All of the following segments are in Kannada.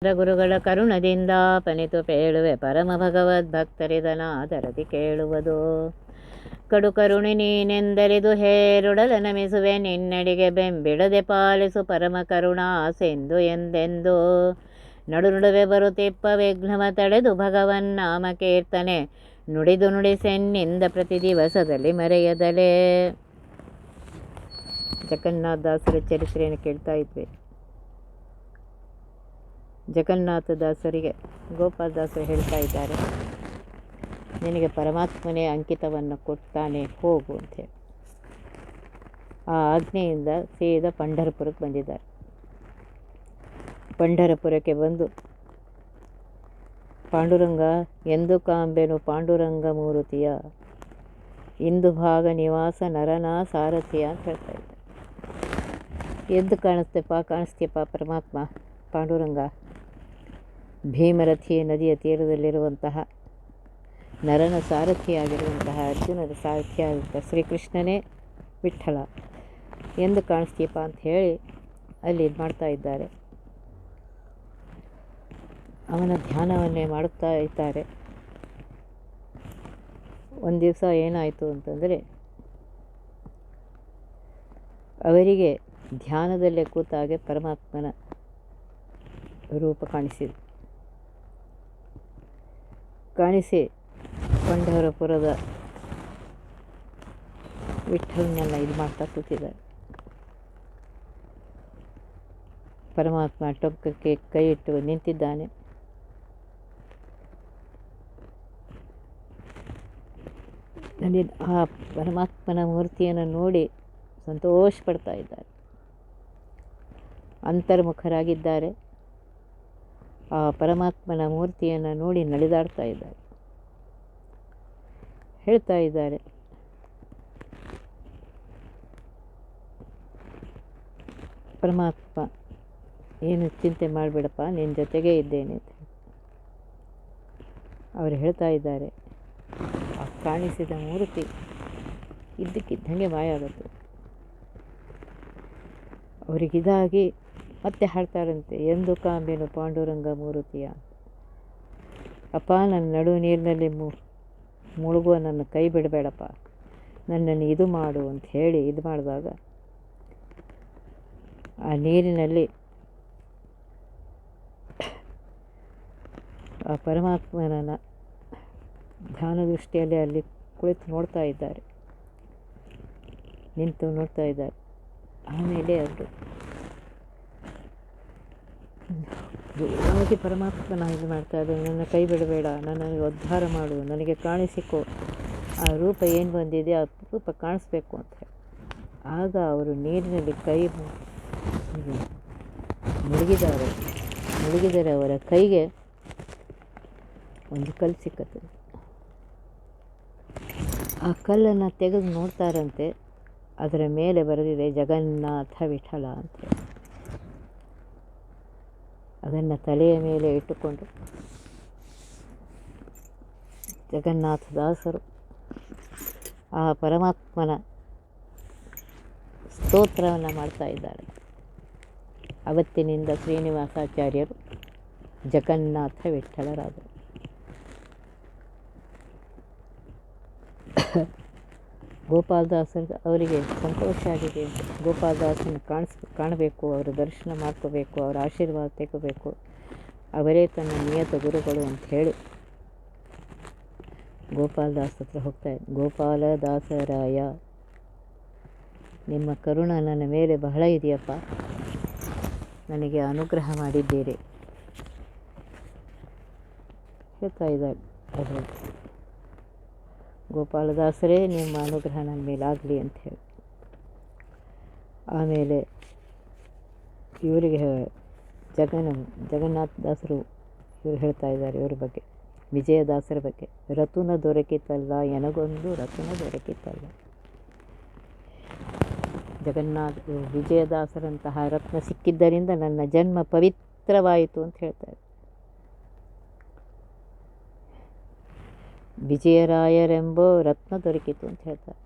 ಗುರುಗಳ ಕರುಣದಿಂದ ಪನಿತು ಪೇಳುವೆ ಪರಮ ಭಗವದ್ಭಕ್ತರಿದನಾದರದಿ ಕೇಳುವುದು. ಕಡು ಕರುಣಿ ನೀನೆಂದರಿದು ಹೇರುಡಲ ನಮಿಸುವೆ ನಿನ್ನಡಿಗೆ ಬೆಂಬಿಡದೆ ಪಾಲಿಸು ಪರಮ ಕರುಣಾ ಸಿಂಧು ಎಂದೆಂದು. ನಡು ನಡುವೆ ಬರುತ್ತಿಪ್ಪ ವಿಘ್ನವ ತಡೆದು ಭಗವನ್ ನಾಮ ಕೀರ್ತನೆ ನುಡಿದು ನುಡಿಸೆನ್ನಿಂದ ಪ್ರತಿ ದಿವಸದಲ್ಲಿ ಮರೆಯದಲೇ. ಜಗನ್ನಾಥ ದಾಸರ ಚರಿತ್ರೆಯನ್ನು ಕೇಳ್ತಾ ಇದ್ವಿ. ಜಗನ್ನಾಥದಾಸರಿಗೆ ಗೋಪಾಲದಾಸರು ಹೇಳ್ತಾ ಇದ್ದಾರೆ, ನಿನಗೆ ಪರಮಾತ್ಮನೇ ಅಂಕಿತವನ್ನು ಕೊಡ್ತಾನೆ, ಹೋಗು ಅಂತೇಳಿ. ಆ ಆಜ್ಞೆಯಿಂದ ಸೀದಾ ಪಂಢರಪುರಕ್ಕೆ ಬಂದಿದ್ದಾರೆ. ಪಂಢರಪುರಕ್ಕೆ ಬಂದು ಪಾಂಡುರಂಗ ಎಂದು ಕಾಂಬೆನು ಪಾಂಡುರಂಗ ಮೂರುತಿಯ ಇಂದು ಭಾಗ ನಿವಾಸ ನರನ ಸಾರಥಿಯ ಅಂತ ಹೇಳ್ತಾ ಇದ್ದಾರೆ. ಎದ್ದು ಕಾಣಿಸ್ತೀಯಪ್ಪ ಪರಮಾತ್ಮ ಪಾಂಡುರಂಗ, ಭೀಮರಥಿ ನದಿಯ ತೀರದಲ್ಲಿರುವಂತಹ ನರನ ಸಾರಥಿಯಾಗಿರುವಂತಹ ಅರ್ಜುನನ ಸಾರಥಿಯಾಗಿರುವಂಥ ಶ್ರೀಕೃಷ್ಣನೇ ವಿಠ್ಠಲ ಎಂದು ಕಾಣಿಸ್ತೀಯಪ್ಪ ಅಂತ ಹೇಳಿ ಅಲ್ಲಿ ಇದು ಮಾಡ್ತಾ ಇದ್ದಾರೆ. ಅವನ ಧ್ಯಾನವನ್ನೇ ಮಾಡುತ್ತಾ ಇದ್ದಾರೆ. ಒಂದು ದಿವಸ ಏನಾಯಿತು ಅಂತಂದರೆ, ಅವರಿಗೆ ಧ್ಯಾನದಲ್ಲೇ ಕೂತಾಗೆ ಪರಮಾತ್ಮನ ರೂಪ ಕಾಣಿಸಿ ಪಂಢರಪುರದ ವಿಠ್ಠಲನೆಲ್ಲ ಇದು ಮಾಡ್ತಾ ಕೂತಿದ್ದಾರೆ. ಪರಮಾತ್ಮ ಟೊಕ್ಕಕ್ಕೆ ಕೈ ಇಟ್ಟು ನಿಂತಿದ್ದಾನೆ. ಆ ಪರಮಾತ್ಮನ ಮೂರ್ತಿಯನ್ನು ನೋಡಿ ಸಂತೋಷ ಪಡ್ತಾ ಇದ್ದಾರೆ, ಅಂತರ್ಮುಖರಾಗಿದ್ದಾರೆ. ಆ ಪರಮಾತ್ಮನ ಮೂರ್ತಿಯನ್ನು ನೋಡಿ ನಲಿದಾಡ್ತಾ ಇದ್ದಾರೆ. ಹೇಳ್ತಾ ಇದ್ದಾರೆ, ಪರಮಾತ್ಮ ಏನು ಚಿಂತೆ ಮಾಡಬೇಡಪ್ಪ, ನಿನ್ನ ಜೊತೆಗೇ ಇದ್ದೇನೆ ಅಂತ ಅವರು ಹೇಳ್ತಾ ಇದ್ದಾರೆ. ಆ ಕಾಣಿಸಿದ ಮೂರ್ತಿ ಇದ್ದಕ್ಕಿದ್ದಂಗೆ ಮಾಯ ಆಗುತ್ತೆ. ಅವರಿಗಿದಾಗಿ ಮತ್ತೆ ಹಾಡ್ತಾರಂತೆ, ಎಂದು ಕಾಂಬೆನು ಪಾಂಡುರಂಗ ಮೂರುತಿಯ. ಅಪ್ಪ, ನನ್ನ ನಡು ನೀರಿನಲ್ಲಿ ಮುಳುಗುವ ನನ್ನ ಕೈ ಬಿಡಬೇಡಪ್ಪ, ನನ್ನನ್ನು ಇದು ಮಾಡು ಅಂತ ಹೇಳಿ ಇದು ಮಾಡಿದಾಗ ಆ ನೀರಿನಲ್ಲಿ ಆ ಪರಮಾತ್ಮನ ಧ್ಯಾನ ದೃಷ್ಟಿಯಲ್ಲಿ ಅಲ್ಲಿ ಕುಳಿತು ನೋಡ್ತಾ ಇದ್ದಾರೆ, ನಿಂತು ನೋಡ್ತಾ ಇದ್ದಾರೆ. ಆಮೇಲೆ ಅವರು ಜೋರಾಗಿ ಪರಮಾತ್ಮನ ಇದು ಮಾಡ್ತಾ ಇದ್ದಾರೆ, ನನ್ನ ಕೈ ಬಿಡಬೇಡ, ನನ್ನನ್ನು ಉದ್ಧಾರ ಮಾಡು, ನನಗೆ ಕಾಣಿಸಿಕೊ, ಆ ರೂಪ ಏನು ಬಂದಿದೆ ಆ ರೂಪ ಕಾಣಿಸ್ಬೇಕು ಅಂತ ಹೇಳಿ. ಆಗ ಅವರು ನೀರಿನಲ್ಲಿ ಕೈ ಮುಳುಗಿದರೆ ಅವರ ಕೈಗೆ ಒಂದು ಕಲ್ಲು ಸಿಕ್ಕತ್ತೆ. ಆ ಕಲ್ಲನ್ನು ತೆಗೆದು ನೋಡ್ತಾರಂತೆ, ಅದರ ಮೇಲೆ ಬರೆದಿದೆ ಜಗನ್ನಾಥ ವಿಠಲ ಅಂತೇಳಿ. ಅದನ್ನು ತಲೆಯ ಮೇಲೆ ಇಟ್ಟುಕೊಂಡು ಜಗನ್ನಾಥದಾಸರು ಆ ಪರಮಾತ್ಮನ ಸ್ತೋತ್ರವನ್ನು ಮಾಡ್ತಾ ಇದ್ದಾರೆ. ಅವತ್ತಿನಿಂದ ಶ್ರೀನಿವಾಸಾಚಾರ್ಯರು ಜಗನ್ನಾಥ ವಿಠಲರಾದರು. ಗೋಪಾಲದಾಸರು ಅವರಿಗೆ ಸಂತೋಷ ಆಗಿದೆ. ಗೋಪಾಲದಾಸನ ಕಾಣಬೇಕು, ಅವರ ದರ್ಶನ ಮಾಡ್ಕೋಬೇಕು, ಅವರ ಆಶೀರ್ವಾದ ತೆಗೋಬೇಕು, ಅವರೇ ತನ್ನ ನಿಯತ ಗುರುಗಳು ಅಂತ ಹೇಳಿ ಗೋಪಾಲದಾಸ ಹತ್ರ ಹೋಗ್ತಾ ಇದ್ದ. ಗೋಪಾಲದಾಸರಾಯ, ನಿಮ್ಮ ಕರುಣ ನನ್ನ ಮೇಲೆ ಬಹಳ ಇದೆಯಪ್ಪ, ನನಗೆ ಅನುಗ್ರಹ ಮಾಡಿದ್ದೀರಿ ಹೇಳ್ತಾ ಇದ್ದಾರೆ. ಅದರಲ್ಲಿ ಗೋಪಾಲದಾಸರೇ ನಿಮ್ಮ ಅನುಗ್ರಹ ನನ್ನ ಮೇಲಾಗಲಿ ಅಂತ ಹೇಳಿ. ಆಮೇಲೆ ಇವರಿಗೆ ಜಗನ್ನಾಥದಾಸರು ಇವರು ಹೇಳ್ತಾ ಇದ್ದಾರೆ ಇವರ ಬಗ್ಗೆ, ವಿಜಯದಾಸರ ಬಗ್ಗೆ. ರತುನ ದೊರಕಿತಲ್ಲ ಎನಗೊಂದು ರತುನ ದೊರಕಿತಲ್ಲ. ವಿಜಯದಾಸರಂತಹ ರತ್ನ ಸಿಕ್ಕಿದ್ದರಿಂದ ನನ್ನ ಜನ್ಮ ಪವಿತ್ರವಾಯಿತು ಅಂತ ಹೇಳ್ತಾರೆ. ವಿಜಯರಾಯರೆಂಬೋ ರತ್ನ ದೊರಕಿತು ಅಂತ ಹೇಳ್ತಾರೆ.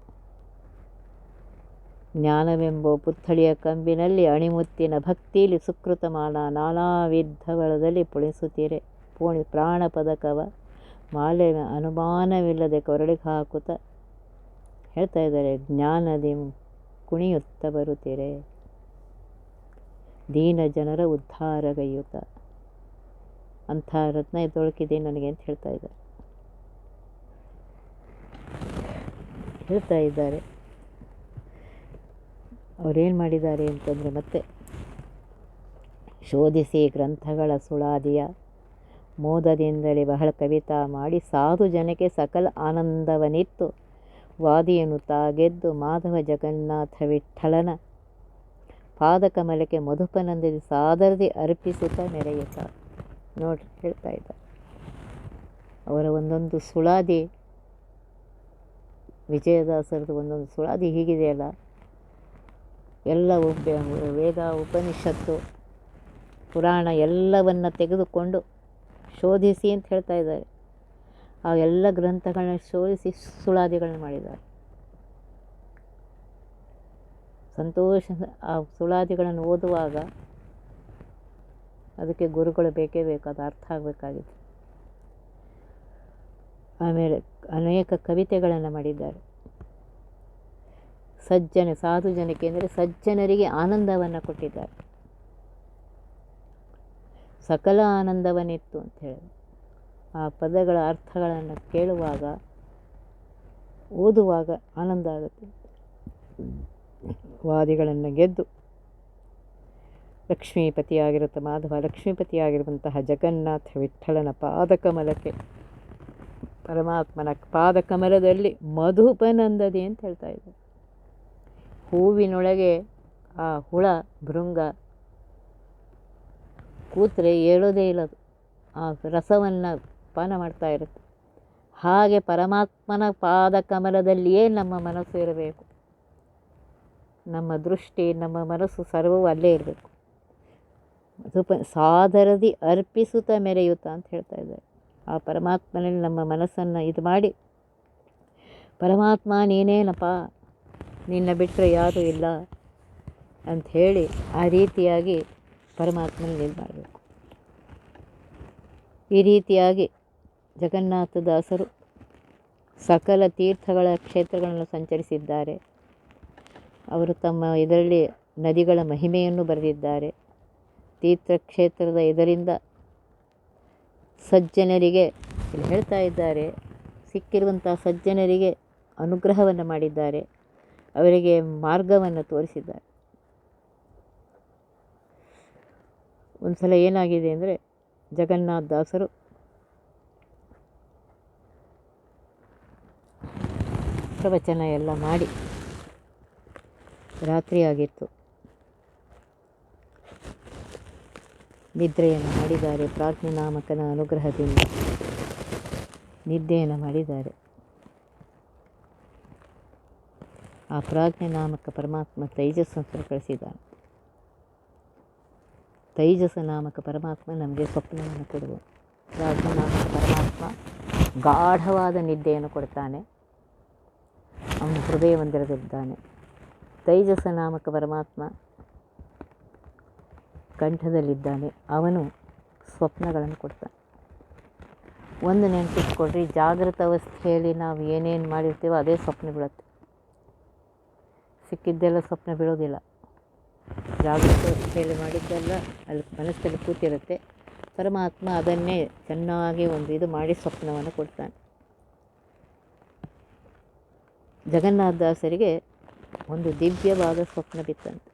ಜ್ಞಾನವೆಂಬೋ ಪುತ್ಥಳಿಯ ಕಂಬಿನಲ್ಲಿ ಅಣಿಮುತ್ತಿನ ಭಕ್ತಿಲಿ ಸುಕೃತಮಾನ ನಾನಾ ವಿಧವಳದಲ್ಲಿ ಪುಣಿಸುತ್ತೀರೆ ಪ್ರಾಣ ಪದಕವ ಮಾಲೆ ಅನುಮಾನವಿಲ್ಲದೆ ಕೊರಳಿಗೆ ಹಾಕುತ್ತಾ ಹೇಳ್ತಾ ಇದ್ದಾರೆ. ಜ್ಞಾನದಿ ಕುಣಿಯುತ್ತ ಬರುತ್ತೀರೆ ದೀನ ಜನರ ಉದ್ಧಾರಗೈಯುತ್ತ. ಅಂಥ ರತ್ನ ದೊರಕಿದೆ ನನಗೆ ಅಂತ ಹೇಳ್ತಾ ಇದ್ದಾರೆ. ಅವರೇನು ಮಾಡಿದ್ದಾರೆ ಅಂತಂದರೆ, ಮತ್ತೆ ಶೋಧಿಸಿ ಗ್ರಂಥಗಳ ಸುಳಾದಿಯ ಮೋದದಿಂದಲೇ ಬಹಳ ಕವಿತಾ ಮಾಡಿ ಸಾಧು ಜನಕ್ಕೆ ಸಕಲ ಆನಂದವನಿತ್ತು ವಾದಿಯನ್ನು ತಾಗೆದ್ದು ಮಾಧವ ಜಗನ್ನಾಥ ವಿಠ್ಠಲನ ಪಾದಕಮಲಕ್ಕೆ ಮಧುಪನಂದದಿ ಸಾದರದಿ ಅರ್ಪಿಸುತ್ತಾ ಮೆರೆಯುತ್ತ. ನೋಡ್ರಿ ಹೇಳ್ತಾ ಇದ್ದಾರೆ. ಅವರ ಒಂದೊಂದು ಸುಳಾದಿ, ವಿಜಯದಾಸರದು ಒಂದೊಂದು ಸುಳಾದಿ ಹೀಗಿದೆಯಲ್ಲ, ಎಲ್ಲ ವೇದ ಉಪನಿಷತ್ತು ಪುರಾಣ ಎಲ್ಲವನ್ನು ತೆಗೆದುಕೊಂಡು ಶೋಧಿಸಿ ಅಂತ ಹೇಳ್ತಾ ಇದ್ದಾರೆ. ಆ ಎಲ್ಲ ಗ್ರಂಥಗಳನ್ನ ಶೋಧಿಸಿ ಸುಳಾದಿಗಳನ್ನ ಮಾಡಿದ್ದಾರೆ. ಸಂತೋಷ. ಆ ಸುಳಾದಿಗಳನ್ನು ಓದುವಾಗ ಅದಕ್ಕೆ ಗುರುಗಳು ಬೇಕೇ ಬೇಕು, ಅದು ಅರ್ಥ ಆಗಬೇಕಾಗಿತ್ತು. ಆಮೇಲೆ ಅನೇಕ ಕವಿತೆಗಳನ್ನು ಮಾಡಿದ್ದಾರೆ. ಸಾಧು ಜನಕ್ಕೆ ಅಂದರೆ ಸಜ್ಜನರಿಗೆ ಆನಂದವನ್ನು ಕೊಟ್ಟಿದ್ದಾರೆ. ಸಕಲ ಆನಂದವನ್ನಿತ್ತು ಅಂತ ಹೇಳಿ ಆ ಪದಗಳ ಅರ್ಥಗಳನ್ನು ಕೇಳುವಾಗ ಓದುವಾಗ ಆನಂದ ಆಗುತ್ತೆ. ವಾದಿಗಳನ್ನು ಗೆದ್ದು ಲಕ್ಷ್ಮೀಪತಿಯಾಗಿರುತ್ತೆ ಮಾಧವ, ಲಕ್ಷ್ಮೀಪತಿಯಾಗಿರುವಂತಹ ಜಗನ್ನಾಥ ವಿಠ್ಠಲನ ಪಾದಕಮಲಕ್ಕೆ, ಪರಮಾತ್ಮನ ಪಾದಕಮಲದಲ್ಲಿ ಮಧುಪನಂದದಿ ಅಂತ ಹೇಳ್ತಾ ಇದ್ದಾರೆ. ಹೂವಿನೊಳಗೆ ಆ ಹುಳ ಭೃಂಗ ಕೂತ್ರೆ ಏಳೋದೇ ಇಲ್ಲದು, ಆ ರಸವನ್ನು ಪಾನ ಮಾಡ್ತಾ ಇರುತ್ತೆ. ಹಾಗೆ ಪರಮಾತ್ಮನ ಪಾದಕಮಲದಲ್ಲಿಯೇ ನಮ್ಮ ಮನಸ್ಸು ಇರಬೇಕು. ನಮ್ಮ ದೃಷ್ಟಿ, ನಮ್ಮ ಮನಸ್ಸು ಸರ್ವವೂ ಅಲ್ಲೇ ಇರಬೇಕು. ಸಾದರದಿ ಅರ್ಪಿಸುತ್ತಾ ಮೆರೆಯುತ್ತಾ ಅಂತ ಹೇಳ್ತಾ ಇದ್ದಾರೆ. ಆ ಪರಮಾತ್ಮನಲ್ಲಿ ನಮ್ಮ ಮನಸ್ಸನ್ನು ಇದು ಮಾಡಿ, ಪರಮಾತ್ಮ ನೀನೇನಪ್ಪ, ನಿನ್ನ ಬಿಟ್ಟರೆ ಯಾರೂ ಇಲ್ಲ ಅಂಥೇಳಿ ಆ ರೀತಿಯಾಗಿ ಪರಮಾತ್ಮನಲ್ಲಿ ಇದು ಮಾಡಬೇಕು. ಈ ರೀತಿಯಾಗಿ ಜಗನ್ನಾಥದಾಸರು ಸಕಲ ತೀರ್ಥಗಳ ಕ್ಷೇತ್ರಗಳನ್ನು ಸಂಚರಿಸಿದ್ದಾರೆ. ಅವರು ತಮ್ಮ ಇದರಲ್ಲಿ ನದಿಗಳ ಮಹಿಮೆಯನ್ನು ಬರೆದಿದ್ದಾರೆ. ತೀರ್ಥಕ್ಷೇತ್ರದ ಇದರಿಂದ ಸಜ್ಜನರಿಗೆ ಇಲ್ಲಿ ಹೇಳ್ತಾ ಇದ್ದಾರೆ, ಸಿಕ್ಕಿರುವಂಥ ಸಜ್ಜನರಿಗೆ ಅನುಗ್ರಹವನ್ನು ಮಾಡಿದ್ದಾರೆ, ಅವರಿಗೆ ಮಾರ್ಗವನ್ನು ತೋರಿಸಿದ್ದಾರೆ. ಒಂದು ಸಲ ಏನಾಗಿದೆ ಅಂದರೆ, ಜಗನ್ನಾಥದಾಸರು ಪ್ರವಚನ ಎಲ್ಲ ಮಾಡಿ ರಾತ್ರಿಯಾಗಿತ್ತು. ನಿದ್ರೆಯನ್ನು ಮಾಡಿದ್ದಾರೆ. ಪ್ರಾಜ್ಞೆ ನಾಮಕನ ಅನುಗ್ರಹದಿಂದ ನಿದ್ದೆಯನ್ನು ಮಾಡಿದ್ದಾರೆ. ಆ ಪ್ರಾಜ್ಞೆ ನಾಮಕ ಪರಮಾತ್ಮ ತೈಜಸ್ಸನ್ನು ಕಳಿಸಿದ್ದಾನೆ. ತೈಜಸ ನಾಮಕ ಪರಮಾತ್ಮ ನಮಗೆ ಸ್ವಪ್ನವನ್ನು ಕೊಡುವ. ಪ್ರಾಜ್ಞೆ ನಾಮಕ ಪರಮಾತ್ಮ ಗಾಢವಾದ ನಿದ್ದೆಯನ್ನು ಕೊಡ್ತಾನೆ. ಅವನು ಹೃದಯ ಮಂದಿರದಲ್ಲಿದ್ದಾನೆ. ತೈಜಸ ನಾಮಕ ಪರಮಾತ್ಮ ಕಂಠದಲ್ಲಿದ್ದಾನೆ. ಅವನು ಸ್ವಪ್ನಗಳನ್ನು ಕೊಡ್ತಾನೆ. ಒಂದು ನೆನಪಿಟ್ಕೊಡ್ರಿ, ಜಾಗೃತ ಅವಸ್ಥೆಯಲ್ಲಿ ನಾವು ಏನೇನು ಮಾಡಿರ್ತೀವೋ ಅದೇ ಸ್ವಪ್ನ ಬೀಳುತ್ತೆ. ಸಿಕ್ಕಿದ್ದೆಲ್ಲ ಸ್ವಪ್ನ ಬೀಳೋದಿಲ್ಲ. ಜಾಗೃತ ಅವಸ್ಥೆಯಲ್ಲಿ ಮಾಡಿದ್ದೆಲ್ಲ ಅಲ್ಲಿ ಮನಸ್ಸಲ್ಲಿ ಕೂತಿರುತ್ತೆ. ಪರಮಾತ್ಮ ಅದನ್ನೇ ಚೆನ್ನಾಗಿ ಒಂದು ಇದು ಮಾಡಿ ಸ್ವಪ್ನವನ್ನು ಕೊಡ್ತಾನೆ. ಜಗನ್ನಾಥದಾಸರಿಗೆ ಒಂದು ದಿವ್ಯವಾದ ಸ್ವಪ್ನ ಬಿತ್ತಂತೆ.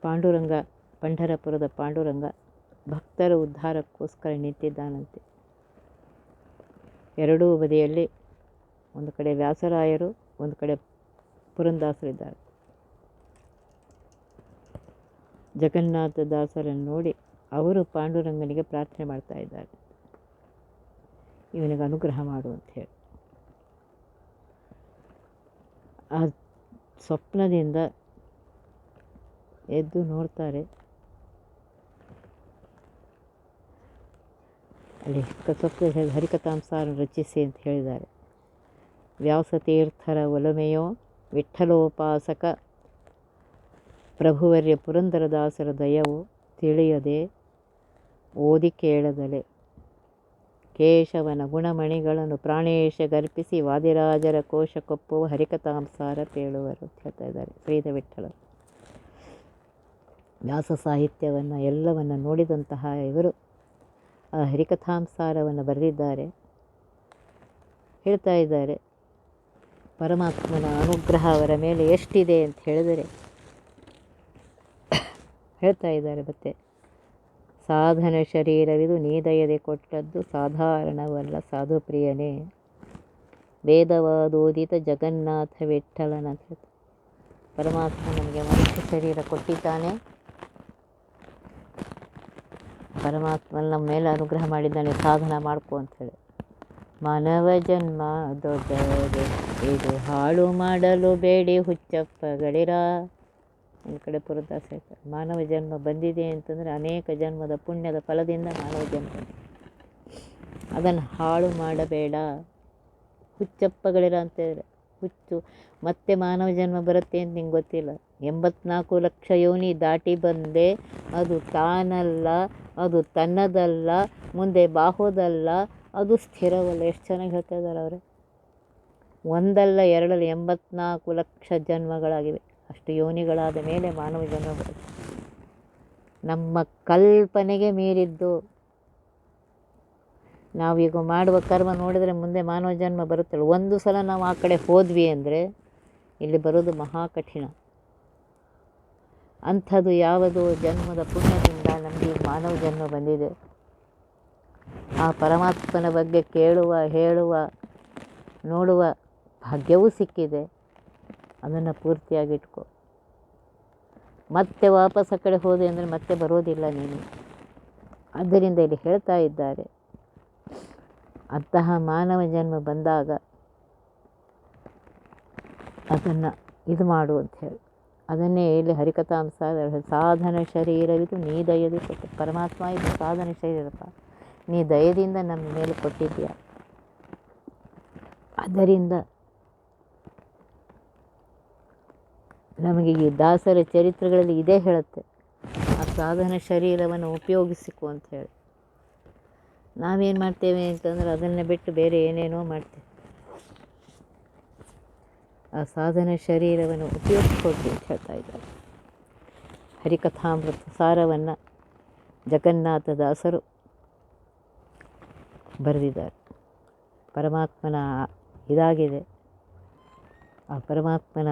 ಪಾಂಡುರಂಗ, ಪಂಢರಪುರದ ಪಾಂಡುರಂಗ ಭಕ್ತರ ಉದ್ಧಾರಕ್ಕೋಸ್ಕರ ನಿಂತಿದ್ದಾನಂತೆ. ಎರಡೂ ಬದಿಯಲ್ಲಿ ಒಂದು ಕಡೆ ವ್ಯಾಸರಾಯರು, ಒಂದು ಕಡೆ ಪುರಂದಾಸರಿದ್ದಾರೆ. ಜಗನ್ನಾಥದಾಸರನ್ನು ನೋಡಿ ಅವರು ಪಾಂಡುರಂಗನಿಗೆ ಪ್ರಾರ್ಥನೆ ಮಾಡ್ತಾ ಇದ್ದಾರೆ, ಇವನಿಗೆ ಅನುಗ್ರಹ ಮಾಡು ಅಂತ ಹೇಳಿ. ಆ ಸ್ವಪ್ನದಿಂದ ಎದ್ದು ನೋಡ್ತಾರೆ. ಅಲ್ಲಿ ಸ್ವಪ್ನ ಹರಿಕಥಾಂಸಾರ ರಚಿಸಿ ಅಂತ ಹೇಳಿದ್ದಾರೆ. ವ್ಯಾಸತೀರ್ಥರ ಒಲಮೆಯೋ ವಿಠ್ಠಲೋಪಾಸಕ ಪ್ರಭುವರ್ಯ ಪುರಂದರದಾಸರ ದಯವೋ ತಿಳಿಯದೆ ಓದಿ ಕೇಳದಲೆ ಕೇಶವನ ಗುಣಮಣಿಗಳನ್ನು ಪ್ರಾಣೇಶ ಗರ್ಪಿಸಿ ವಾದಿರಾಜರ ಕೋಶಕ್ಕೊಪ್ಪುವ ಹರಿಕಥಾಂಸಾರ ಪೇಳುವರು ಅಂತ ಹೇಳ್ತಾ ಇದ್ದಾರೆ ಶ್ರೀಧ ವಿಠ್ಠಲರು. ವ್ಯಾಸ ಸಾಹಿತ್ಯವನ್ನು ಎಲ್ಲವನ್ನು ನೋಡಿದಂತಹ ಇವರು ಆ ಹರಿಕಥಾಂಸಾರವನ್ನು ಬರೆದಿದ್ದಾರೆ. ಹೇಳ್ತಾ ಇದ್ದಾರೆ ಪರಮಾತ್ಮನ ಅನುಗ್ರಹ ಅವರ ಮೇಲೆ ಎಷ್ಟಿದೆ ಅಂತ ಹೇಳಿದರೆ ಹೇಳ್ತಾ ಇದ್ದಾರೆ. ಮತ್ತೆ ಸಾಧನ ಶರೀರವಿದು ನೀದಯದೆ ಕೊಟ್ಟದ್ದು ಸಾಧಾರಣವಲ್ಲ ಸಾಧುಪ್ರಿಯನೇ ವೇದವಾದೋದಿತ ಜಗನ್ನಾಥ ವಿಠ್ಠಲನ ಅಂತ ಹೇಳ್ತಾರೆ. ಪರಮಾತ್ಮ ನಮಗೆ ಮನುಷ್ಯ ಶರೀರ ಕೊಟ್ಟಿದ್ದಾನೆ. ಪರಮಾತ್ಮ ನಮ್ಮ ಮೇಲೆ ಅನುಗ್ರಹ ಮಾಡಿದ್ದಾನೆ, ಸಾಧನ ಮಾಡ್ಕೊ ಅಂಥೇಳಿ. ಮಾನವ ಜನ್ಮ ದೊಡ್ಡದೆ ಇದು ಹಾಳು ಮಾಡಲು ಬೇಡಿ ಹುಚ್ಚಪ್ಪಗಳಿರ. ಒಂದು ಕಡೆ ಪುರದಾಸ ಹೇಳ್ತಾರೆ ಮಾನವ ಜನ್ಮ ಬಂದಿದೆ ಅಂತಂದರೆ ಅನೇಕ ಜನ್ಮದ ಪುಣ್ಯದ ಫಲದಿಂದ ಮಾನವ ಜನ್ಮ, ಅದನ್ನು ಹಾಳು ಮಾಡಬೇಡ. ಹುಚ್ಚಪ್ಪಗಳಿರ ಅಂತೇಳಿದ್ರೆ ಹುಚ್ಚು ಮತ್ತೆ ಮಾನವ ಜನ್ಮ ಬರುತ್ತೆ ಅಂತ ನಿಂಗೆ ಗೊತ್ತಿಲ್ಲ. 84 ಲಕ್ಷ ಯೋನಿ ದಾಟಿ ಬಂದೆ, ಅದು ತಾನಲ್ಲ, ಅದು ತನ್ನದಲ್ಲ, ಮುಂದೆ ಬಾಹುದಲ್ಲ, ಅದು ಸ್ಥಿರವಲ್ಲ. ಎಷ್ಟು ಚೆನ್ನಾಗಿ ಹೇಳ್ತಾ ಇದ್ದಾರೆ ಅವರೇ. ಒಂದಲ್ಲ ಎರಡಲ್ಲ 84 ಲಕ್ಷ ಜನ್ಮಗಳಾಗಿವೆ. ಅಷ್ಟು ಯೋನಿಗಳಾದ ಮೇಲೆ ಮಾನವ ಜನ್ಮ ಬರುತ್ತೆ. ನಮ್ಮ ಕಲ್ಪನೆಗೆ ಮೀರಿದ್ದು. ನಾವೀಗ ಮಾಡುವ ಕರ್ಮ ನೋಡಿದರೆ ಮುಂದೆ ಮಾನವ ಜನ್ಮ ಬರುತ್ತಲ್ಲ. ಒಂದು ಸಲ ನಾವು ಆ ಕಡೆ ಹೋದ್ವಿ ಅಂದರೆ ಇಲ್ಲಿ ಬರೋದು ಮಹಾ ಕಠಿಣ. ಅಂಥದ್ದು ಯಾವುದು ಜನ್ಮದ ಪುಣ್ಯದಿಂದ ನಮಗೆ ಮಾನವ ಜನ್ಮ ಬಂದಿದೆ. ಆ ಪರಮಾತ್ಮನ ಬಗ್ಗೆ ಕೇಳುವ, ಹೇಳುವ, ನೋಡುವ ಭಾಗ್ಯವೂ ಸಿಕ್ಕಿದೆ. ಅದನ್ನು ಪೂರ್ತಿಯಾಗಿಟ್ಕೊ. ಮತ್ತೆ ವಾಪಸ್ ಆ ಕಡೆ ಹೋದೆ ಅಂದರೆ ಮತ್ತೆ ಬರೋದಿಲ್ಲ ನೀನು. ಆದ್ದರಿಂದ ಇಲ್ಲಿ ಹೇಳ್ತಾ ಇದ್ದಾರೆ ಅಂತಹ ಮಾನವ ಜನ್ಮ ಬಂದಾಗ ಅದನ್ನು ಇದು ಮಾಡು ಅಂತ ಹೇಳಿ. ಅದನ್ನೇ ಇಲ್ಲಿ ಹರಿಕಥಾಂಸ ಸಾಧನ ಶರೀರವಿದು ನೀ ದಯದಿ ಕೊಟ್ಟು. ಪರಮಾತ್ಮ ಇದು ಸಾಧನ ಶರೀರಪ್ಪ, ನೀ ದಯದಿಂದ ನಮ್ಮ ಮೇಲೆ ಕೊಟ್ಟಿದ್ದೀಯ. ಆದ್ದರಿಂದ ನಮಗೆ ಈ ದಾಸರ ಚರಿತ್ರೆಗಳಲ್ಲಿ ಇದೇ ಹೇಳುತ್ತೆ, ಆ ಸಾಧನ ಶರೀರವನ್ನು ಉಪಯೋಗಿಸಿಕೊ ಅಂತ ಹೇಳಿ. ನಾವೇನು ಮಾಡ್ತೇವೆ ಅಂತಂದ್ರೆ ಅದನ್ನು ಬಿಟ್ಟು ಬೇರೆ ಏನೇನೋ ಮಾಡ್ತೇವೆ. ಆ ಸಾಧನ ಶರೀರವನ್ನು ಉಪಯೋಗಿಸ್ಕೊಳ್ತೀವಿ ಅಂತ ಹೇಳ್ತಾ ಇದ್ದಾರೆ. ಹರಿಕಥಾಮೃತ ಸಾರವನ್ನು ಜಗನ್ನಾಥ ದಾಸರು ಬರೆದಿದ್ದಾರೆ. ಪರಮಾತ್ಮನ ಇದಾಗಿದೆ, ಆ ಪರಮಾತ್ಮನ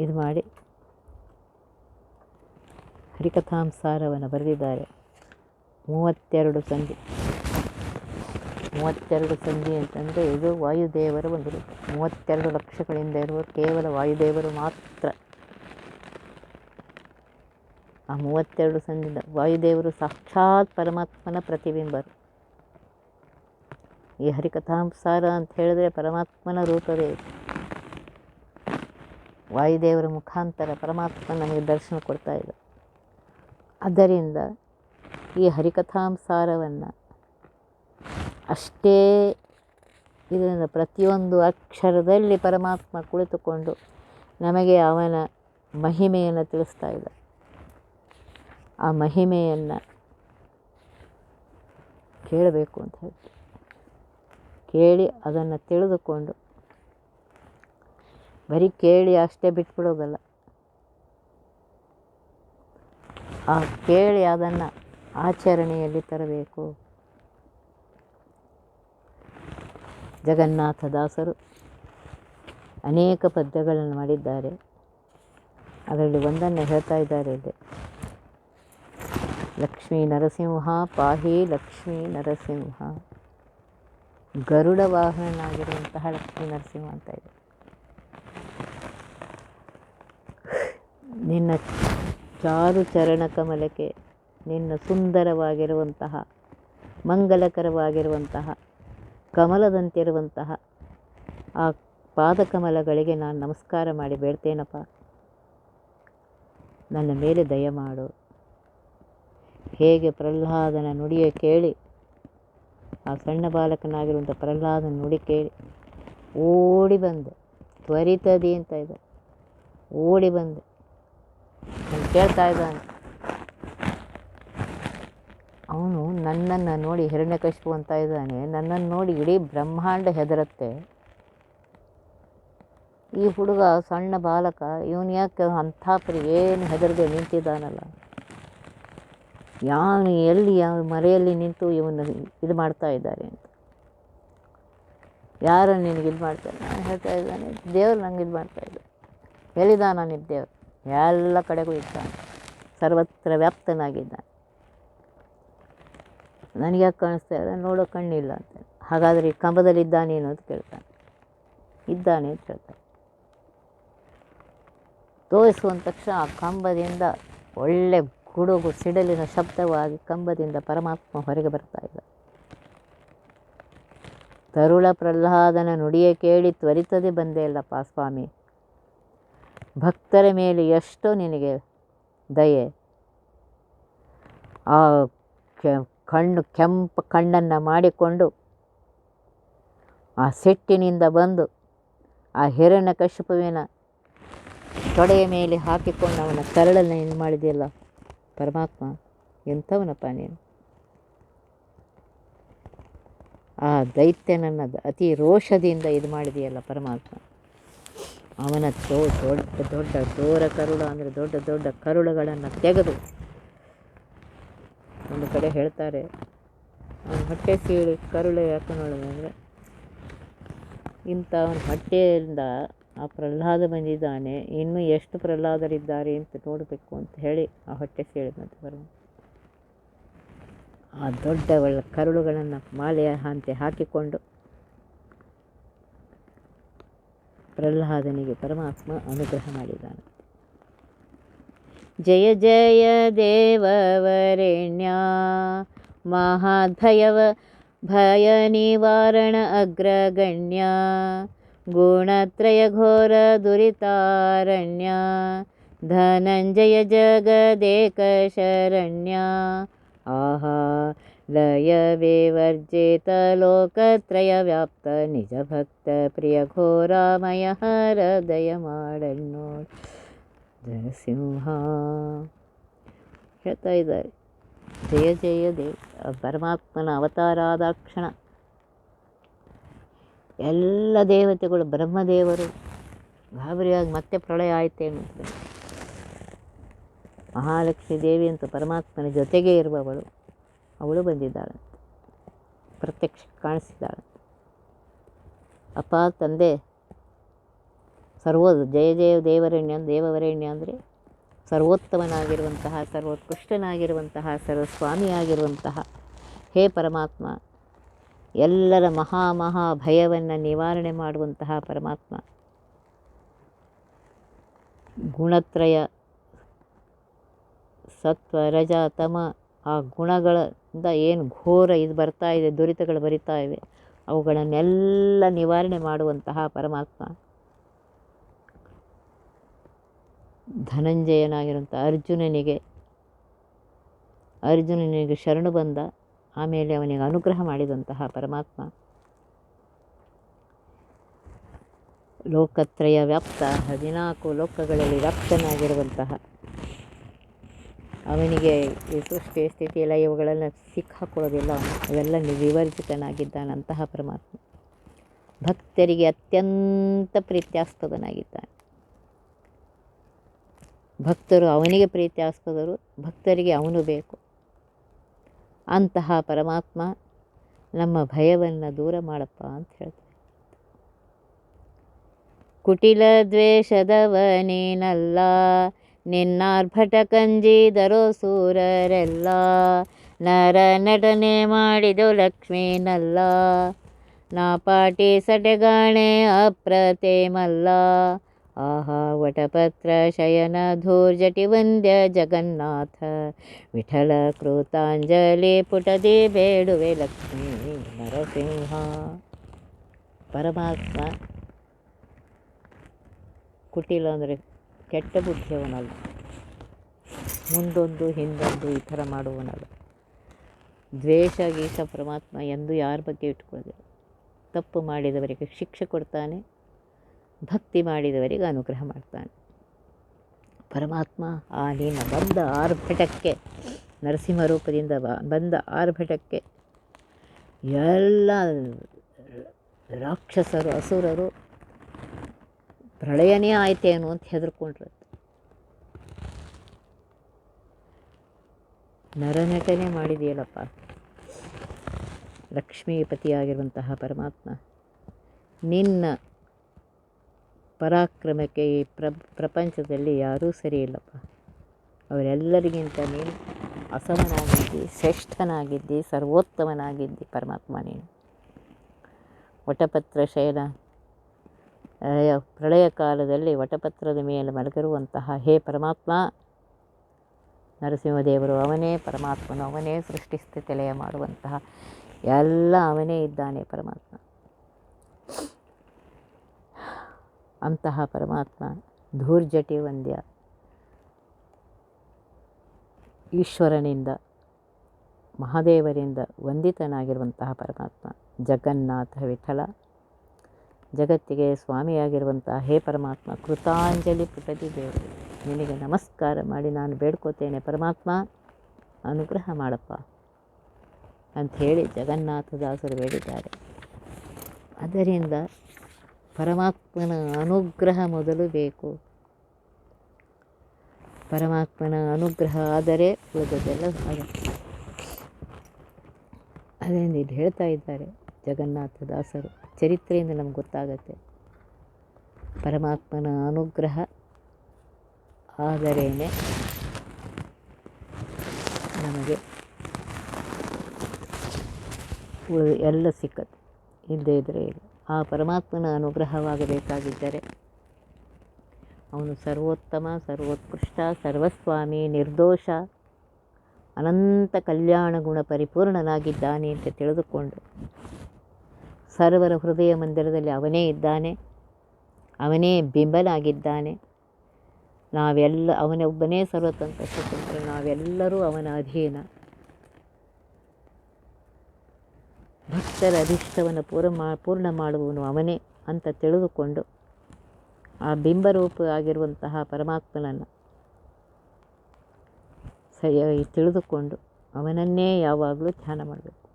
ಇದು ಮಾಡಿ ಹರಿಕಥಾಂಸಾರವನ್ನು ಬರೆದಿದ್ದಾರೆ. 32 ಸಂಧಿ. 32 ಸಂಧಿ ಅಂತಂದರೆ ಇದು ವಾಯುದೇವರ ಒಂದು ರೂಪ. 32 ಲಕ್ಷಗಳಿಂದ ಇರುವ ಕೇವಲ ವಾಯುದೇವರು ಮಾತ್ರ. ಆ 32 ಸಂಧಿಯಿಂದ ವಾಯುದೇವರು ಸಾಕ್ಷಾತ್ ಪರಮಾತ್ಮನ ಪ್ರತಿಬಿಂಬರು. ಈ ಹರಿಕಥಾಂಸಾರ ಅಂತ ಹೇಳಿದ್ರೆ ಪರಮಾತ್ಮನ ರೂಪವೇ. ವಾಯುದೇವರ ಮುಖಾಂತರ ಪರಮಾತ್ಮ ನಮಗೆ ದರ್ಶನ ಕೊಡ್ತಾ ಇದೆ. ಆದ್ದರಿಂದ ಈ ಹರಿಕಥಾಂಸಾರವನ್ನು ಅಷ್ಟೇ ಇದರಿಂದ ಪ್ರತಿಯೊಂದು ಅಕ್ಷರದಲ್ಲಿ ಪರಮಾತ್ಮ ಕುಳಿತುಕೊಂಡು ನಮಗೆ ಅವನ ಮಹಿಮೆಯನ್ನು ತಿಳಿಸ್ತಾ ಇದ್ದ. ಆ ಮಹಿಮೆಯನ್ನು ಕೇಳಬೇಕು ಅಂತ ಹೇಳ್ತೀವಿ. ಕೇಳಿ ಅದನ್ನು ತಿಳಿದುಕೊಂಡು ಬರೀ ಕೇಳಿ ಅಷ್ಟೇ ಬಿಟ್ಬಿಡೋದಲ್ಲ, ಆ ಕೇಳಿ ಅದನ್ನು ಆಚರಣೆಯಲ್ಲಿ ತರಬೇಕು. ಜಗನ್ನಾಥದಾಸರು ಅನೇಕ ಪದ್ಯಗಳನ್ನು ಮಾಡಿದ್ದಾರೆ. ಅದರಲ್ಲಿ ಒಂದನ್ನು ಹೇಳ್ತಾ ಇದ್ದಾರೆ ಇಲ್ಲಿ, ಲಕ್ಷ್ಮೀ ನರಸಿಂಹ ಪಾಹಿ ಲಕ್ಷ್ಮೀ ನರಸಿಂಹ. ಗರುಡ ವಾಹನನಾಗಿರುವಂತಹ ಲಕ್ಷ್ಮೀ ನರಸಿಂಹ ಅಂತ ಇದೆ. ನಿನ್ನ ಚಾರು ಚರಣ ಕಮಲಕ್ಕೆ, ನಿನ್ನ ಸುಂದರವಾಗಿರುವಂತಹ ಮಂಗಲಕರವಾಗಿರುವಂತಹ ಕಮಲದಂತಿರುವಂತಹ ಆ ಪಾದಕಮಲಗಳಿಗೆ ನಾನು ನಮಸ್ಕಾರ ಮಾಡಿ ಬೇಡ್ತೇನಪ್ಪ, ನನ್ನ ಮೇಲೆ ದಯಮಾಡು. ಹೇಗೆ ಪ್ರಹ್ಲಾದನ ನುಡಿಯ ಕೇಳಿ, ಆ ಸಣ್ಣ ಬಾಲಕನಾಗಿರುವಂಥ ಪ್ರಹ್ಲಾದನ ನುಡಿ ಕೇಳಿ ಓಡಿ ಬಂದೆ, ತ್ವರಿತದಿ ಅಂತ ಇದೆ, ಓಡಿ ಬಂದೆ. ನಾನು ಕೇಳ್ತಾ ಇದ್ದಾನೆ, ಅವನು ನನ್ನನ್ನು ನೋಡಿ, ಹಿರಣ್ಯಕಶಿಪು ಅಂತ ಇದ್ದಾನೆ, ನನ್ನನ್ನು ನೋಡಿ ಇಡೀ ಬ್ರಹ್ಮಾಂಡ ಹೆದರುತ್ತೆ. ಈ ಹುಡುಗ ಸಣ್ಣ ಬಾಲಕ, ಇವನು ಯಾಕೆ ಅಂಥ ಏನು ಹೆದರದೆ ನಿಂತಿದ್ದಾನಲ್ಲ, ಎಲ್ಲಿ ಯಾವ ಮರೆಯಲ್ಲಿ ನಿಂತು ಇವನು ಇದು ಮಾಡ್ತಾ ಇದ್ದಾರೆ ಅಂತ. ಯಾರು ನಿನಗೆ ಇದು ಮಾಡ್ತಾರೆ? ನಾನು ಹೇಳ್ತಾ ಇದ್ದಾನೆ, ದೇವ್ರು ನಂಗೆ ಇದು ಮಾಡ್ತಾ ಇದ್ದ. ಎಲ್ಲಿದ್ದಾನ ನಿನ್ನ ದೇವ್ರು? ಎಲ್ಲ ಕಡೆಗೂ ಇದ್ದಾನೆ, ಸರ್ವತ್ರ ವ್ಯಾಪ್ತನಾಗಿದ್ದಾನೆ. ನನಗೆ ಯಾಕೆ ಕಾಣಿಸ್ತಾ ಇದೆ? ನೋಡೋ ಕಣ್ಣಿಲ್ಲ ಅಂತ. ಹಾಗಾದರೆ ಈ ಕಂಬದಲ್ಲಿದ್ದಾನೇನು ಅಂತ ಕೇಳ್ತಾನೆ. ಇದ್ದಾನೆ ಅಂತ ಹೇಳ್ತಾನೆ. ತೋರಿಸುವಂದ ತಕ್ಷಣ ಆ ಕಂಬದಿಂದ ಒಳ್ಳೆ ಗುಡುಗು ಸಿಡಲಿನ ಶಬ್ದವಾಗಿ ಕಂಬದಿಂದ ಪರಮಾತ್ಮ ಹೊರಗೆ ಬರ್ತಾ ಇದ್ದ. ತರುಳ ಪ್ರಹ್ಲಾದನ ನುಡಿಯ ಕೇಳಿ ತ್ವರಿತದೆ ಬಂದೇ ಇಲ್ಲಪ್ಪ ಸ್ವಾಮಿ, ಭಕ್ತರ ಮೇಲೆ ಎಷ್ಟೋ ನಿನಗೆ ದಯೆ. ಆ ಕೆಂಪು ಕಣ್ಣನ್ನು ಮಾಡಿಕೊಂಡು ಆ ಸಿಟ್ಟಿನಿಂದ ಬಂದು ಆ ಹಿರಣ್ಯಕಶಿಪುವಿನ ತೊಡೆಯ ಮೇಲೆ ಹಾಕಿಕೊಂಡು ಅವನ ಕರಳನ್ನು ಏನು ಮಾಡಿದೆಯಲ್ಲ ಪರಮಾತ್ಮ, ಎಂಥವನಪ್ಪ ನೀನು. ಆ ದೈತ್ಯನನ್ನು ಅತಿ ರೋಷದಿಂದ ಇದು ಮಾಡಿದೆಯಲ್ಲ ಪರಮಾತ್ಮ. ಅವನ ದೊಡ್ಡ ದೊಡ್ಡ ದೂರ ಕರುಳು ಅಂದರೆ ದೊಡ್ಡ ದೊಡ್ಡ ಕರುಳುಗಳನ್ನು ತೆಗೆದು, ಒಂದು ಕಡೆ ಹೇಳ್ತಾರೆ, ಅವನ ಹೊಟ್ಟೆ ಸೀಳಿ ಕರುಳು ಯಾಕೆ ನೋಡೋದಂದರೆ, ಇಂಥ ಅವನ ಹೊಟ್ಟೆಯಿಂದ ಆ ಪ್ರಹ್ಲಾದ ಬಂದಿದ್ದಾನೆ, ಇನ್ನೂ ಎಷ್ಟು ಪ್ರಹ್ಲಾದರಿದ್ದಾರೆ ಅಂತ ನೋಡಬೇಕು ಅಂತ ಹೇಳಿ ಆ ಹೊಟ್ಟೆ ಸೀಳಿದಂತೆ ಬರುವ ಆ ದೊಡ್ಡ ಒಳ್ಳೆ ಕರುಳುಗಳನ್ನು ಮಾಲೆಯ ಹಂತೆ ಹಾಕಿಕೊಂಡು ಪ್ರಹ್ಲಾದನಿಗೆ ಪರಮಾತ್ಮ ಅನುಗ್ರಹ ಮಾಡಿದ್ದಾನೆ. ಜಯ ಜಯ ದೇವವರೆಣ್ಯ ಮಹಾದ್ಭಯವ ಭಯ ನಿವಾರಣ ಅಗ್ರಗಣ್ಯ ಗುಣತ್ರಯ ಘೋರ ದುರಿತಾರಣ್ಯ ಧನಂಜಯ ಜಗದೇಕ ಶರಣ್ಯ ಆಹಾ ಲಯ ವಿವರ್ಜಿತ ಲೋಕತ್ರಯ ವ್ಯಾಪ್ತ ನಿಜ ಭಕ್ತ ಪ್ರಿಯ ಘೋರಾಮಯ ಹೃದಯ ಮಾಡಣ್ಣೋ ನರಸಿಂಹ ಹೇಳ್ತಾ ಇದ್ದಾರೆ. ಜಯ ಜಯ ದೇವ ಪರಮಾತ್ಮನ ಅವತಾರ ಆದಾಕ್ಷಣ ಎಲ್ಲ ದೇವತೆಗಳು, ಬ್ರಹ್ಮದೇವರು ಗಾಬರಿಯಾಗಿ ಮತ್ತೆ ಪ್ರಳಯ ಆಯ್ತೇನು ಅಂತ. ಮಹಾಲಕ್ಷ್ಮೀ ದೇವಿ ಅಂತ ಪರಮಾತ್ಮನ ಜೊತೆಗೇ ಇರುವವಳು, ಅವಳು ಬಂದಿದ್ದಾಳಂತೆ, ಪ್ರತ್ಯಕ್ಷ ಕಾಣಿಸಿದ್ದಾಳಂತೆ. ಅಪ್ಪ ತಂದೆ ಜಯ ಜಯ ದೇವವರೆಣ್ಯ ಅಂದರೆ ಸರ್ವೋತ್ತಮನಾಗಿರುವಂತಹ, ಸರ್ವೋತ್ಕೃಷ್ಟನಾಗಿರುವಂತಹ, ಸರ್ವಸ್ವಾಮಿಯಾಗಿರುವಂತಹ ಹೇ ಪರಮಾತ್ಮ, ಎಲ್ಲರ ಮಹಾ ಭಯವನ್ನು ನಿವಾರಣೆ ಮಾಡುವಂತಹ ಪರಮಾತ್ಮ, ಗುಣತ್ರಯ ಸತ್ವ ರಜ ತಮ ಆ ಗುಣಗಳಿಂದ ಏನು ಘೋರ ಇದು ಬರ್ತಾ ಇದೆ, ದುರಿತಗಳು ಬರಿತಾ ಇವೆ, ಅವುಗಳನ್ನೆಲ್ಲ ನಿವಾರಣೆ ಮಾಡುವಂತಹ ಪರಮಾತ್ಮ, ಧನಂಜಯನಾಗಿರುವಂಥ ಅರ್ಜುನನಿಗೆ ಶರಣು ಬಂದ, ಆಮೇಲೆ ಅವನಿಗೆ ಅನುಗ್ರಹ ಮಾಡಿದಂತಹ ಪರಮಾತ್ಮ, ಲೋಕತ್ರಯ ವ್ಯಾಪ್ತ 14 ಲೋಕಗಳಲ್ಲಿ ವ್ಯಾಪ್ತನಾಗಿರುವಂತಹ, ಅವನಿಗೆ ಈ ಸೃಷ್ಟಿ ಸ್ಥಿತಿ ಲಯವುಗಳೆಲ್ಲ ಸಿಕ್ಕಾಕೊಳ್ಳೋದಿಲ್ಲ, ಅವೆಲ್ಲ ವಿವರ್ಜಿತನಾಗಿದ್ದಾನಂತಹ ಪರಮಾತ್ಮ, ಭಕ್ತರಿಗೆ ಅತ್ಯಂತ ಪ್ರೀತ್ಯಾಸ್ಪದನಾಗಿದ್ದಾನೆ. ಭಕ್ತರು ಅವನಿಗೆ ಪ್ರೀತ್ಯಾಸ್ಪದರು, ಭಕ್ತರಿಗೆ ಅವನು ಬೇಕು. ಅಂತಹ ಪರಮಾತ್ಮ ನಮ್ಮ ಭಯವನ್ನು ದೂರ ಮಾಡಪ್ಪ ಅಂತ ಹೇಳ್ತಾರೆ. ಕುಟಿಲ ದ್ವೇಷದವನೇನಲ್ಲ, ನಿನ್ನಾರ್ಭಟ ಕಂಜಿದರೋ ಸೂರರೆಲ್ಲ, ನರ ನಟನೆ ಮಾಡಿದೋ ಲಕ್ಷ್ಮೀನಲ್ಲ, ನಾ ಪಾಟಿ ಸಟಗಾಣೆ ಅಪ್ರತಿಮಲ್ಲ, ಆಹಾ ವಟಪತ್ರ ಶಯನ ಧೂರ್ಜಟಿ ವಂದ್ಯ ಜಗನ್ನಾಥ, ವಿಠಲ ಕೃತಾಂಜಲಿ ಪುಟದಿ ಬೇಡುವೆ ಲಕ್ಷ್ಮೀ ನರಸಿಂಹ. ಪರಮಾತ್ಮ ಕುಟಿಲ ಅಂದರೆ ಕೆಟ್ಟ ಬುದ್ಧಿಯವನಲ್ಲ, ಮುಂದೊಂದು ಹಿಂದೊಂದು ಈ ಥರ ಮಾಡುವನಲ್ಲ. ದ್ವೇಷ ಗೀಷ ಪರಮಾತ್ಮ ಎಂದು ಯಾರ ಬಗ್ಗೆ ಇಟ್ಕೊಳ್ಳೋದಿಲ್ಲ. ತಪ್ಪು ಮಾಡಿದವರಿಗೆ ಶಿಕ್ಷೆ ಕೊಡ್ತಾನೆ, ಭಕ್ತಿ ಮಾಡಿದವರಿಗೆ ಅನುಗ್ರಹ ಮಾಡ್ತಾನೆ. ಪರಮಾತ್ಮ ಆ ನಿನ್ನ ಬಂದ ಆರ್ಭಟಕ್ಕೆ, ನರಸಿಂಹ ರೂಪದಿಂದ ಬಂದ ಆರ್ಭಟಕ್ಕೆ ಎಲ್ಲ ರಾಕ್ಷಸರು ಅಸುರರು ಪ್ರಳಯನೇ ಆಯ್ತೇನು ಅಂತ ಹೆದರ್ಕೊಂಡ್ರು. ನರನಟನೆ ಮಾಡಿದೆಯಲ್ಲಪ್ಪ ಲಕ್ಷ್ಮೀಪತಿಯಾಗಿರುವಂತಹ ಪರಮಾತ್ಮ, ನಿನ್ನ ಪರಾಕ್ರಮಕ್ಕೆ ಈ ಪ್ರಪಂಚದಲ್ಲಿ ಯಾರೂ ಸರಿ ಇಲ್ಲಪ್ಪ. ಅವರೆಲ್ಲರಿಗಿಂತ ನೀನು ಅಸಮನಾಗಿದ್ದಿ, ಶ್ರೇಷ್ಠನಾಗಿದ್ದಿ, ಸರ್ವೋತ್ತಮನಾಗಿದ್ದಿ ಪರಮಾತ್ಮ ನೀನು. ವಟಪತ್ರ ಶಯನ, ಪ್ರಳಯ ಕಾಲದಲ್ಲಿ ವಟಪತ್ರದ ಮೇಲೆ ಮಲಗಿರುವಂತಹ ಹೇ ಪರಮಾತ್ಮ, ನರಸಿಂಹದೇವರು ಅವನೇ, ಪರಮಾತ್ಮನು ಅವನೇ, ಸೃಷ್ಟಿಸ್ಥಿತಿ ಲಯ ಮಾಡುವಂತಹ ಎಲ್ಲ ಅವನೇ ಇದ್ದಾನೆ ಪರಮಾತ್ಮ. ಅಂತಹ ಪರಮಾತ್ಮ ಧೂರ್ಜಟಿ ವಂದ್ಯ, ಈಶ್ವರನಿಂದ ಮಹಾದೇವರಿಂದ ವಂದಿತನಾಗಿರುವಂತಹ ಪರಮಾತ್ಮ ಜಗನ್ನಾಥ ವಿಠಲ, ಜಗತ್ತಿಗೆ ಸ್ವಾಮಿಯಾಗಿರುವಂತಹ ಹೇ ಪರಮಾತ್ಮ, ಕೃತಾಂಜಲಿ ಪುಟದಿ ದೇವರು, ನಿನಗೆ ನಮಸ್ಕಾರ ಮಾಡಿ ನಾನು ಬೇಡ್ಕೋತೇನೆ ಪರಮಾತ್ಮ, ಅನುಗ್ರಹ ಮಾಡಪ್ಪ ಅಂಥೇಳಿ ಜಗನ್ನಾಥದಾಸರು ಬೇಡಿದ್ದಾರೆ. ಅದರಿಂದ ಪರಮಾತ್ಮನ ಅನುಗ್ರಹ ಮೊದಲು ಬೇಕು. ಪರಮಾತ್ಮನ ಅನುಗ್ರಹ ಆದರೆ ಉಳಿದದೆಲ್ಲ ಅದರಿಂದ ಇಲ್ಲಿ ಹೇಳ್ತಾ ಇದ್ದಾರೆ ಜಗನ್ನಾಥದಾಸರು. ಚರಿತ್ರೆಯಿಂದ ನಮ್ಗೆ ಗೊತ್ತಾಗತ್ತೆ ಪರಮಾತ್ಮನ ಅನುಗ್ರಹ ಆದರೇ ನಮಗೆ ಎಲ್ಲ ಸಿಕ್ಕತ್ತೆ, ಇಲ್ಲದೇ ಇದ್ದರೆ ಇಲ್ಲ. ಆ ಪರಮಾತ್ಮನ ಅನುಗ್ರಹವಾಗಬೇಕಾಗಿದ್ದರೆ ಅವನು ಸರ್ವೋತ್ತಮ, ಸರ್ವೋತ್ಕೃಷ್ಟ, ಸರ್ವಸ್ವಾಮಿ, ನಿರ್ದೋಷ, ಅನಂತ ಕಲ್ಯಾಣ ಗುಣ ಪರಿಪೂರ್ಣನಾಗಿದ್ದಾನೆ ಅಂತ ತಿಳಿದುಕೊಂಡು ಸರ್ವರ ಹೃದಯ ಮಂದಿರದಲ್ಲಿ ಅವನೇ ಇದ್ದಾನೆ, ಅವನೇ ಬಿಂಬನಾಗಿದ್ದಾನೆ. ನಾವೆಲ್ಲ ಅವನೊಬ್ಬನೇ ಸರ್ವತಂತ್ರ ಸ್ವತಂತ್ರ, ನಾವೆಲ್ಲರೂ ಅವನ ಅಧೀನ. ಭಕ್ತರ ಅಧಿಷ್ಟವನ್ನು ಪೂರ್ಣ ಮಾಡುವವನು ಅವನೇ ಅಂತ ತಿಳಿದುಕೊಂಡು ಆ ಬಿಂಬರೂಪ ಆಗಿರುವಂತಹ ಪರಮಾತ್ಮನನ್ನು ಸರಿಯಾಗಿ ತಿಳಿದುಕೊಂಡು ಅವನನ್ನೇ ಯಾವಾಗಲೂ ಧ್ಯಾನ ಮಾಡಬೇಕು.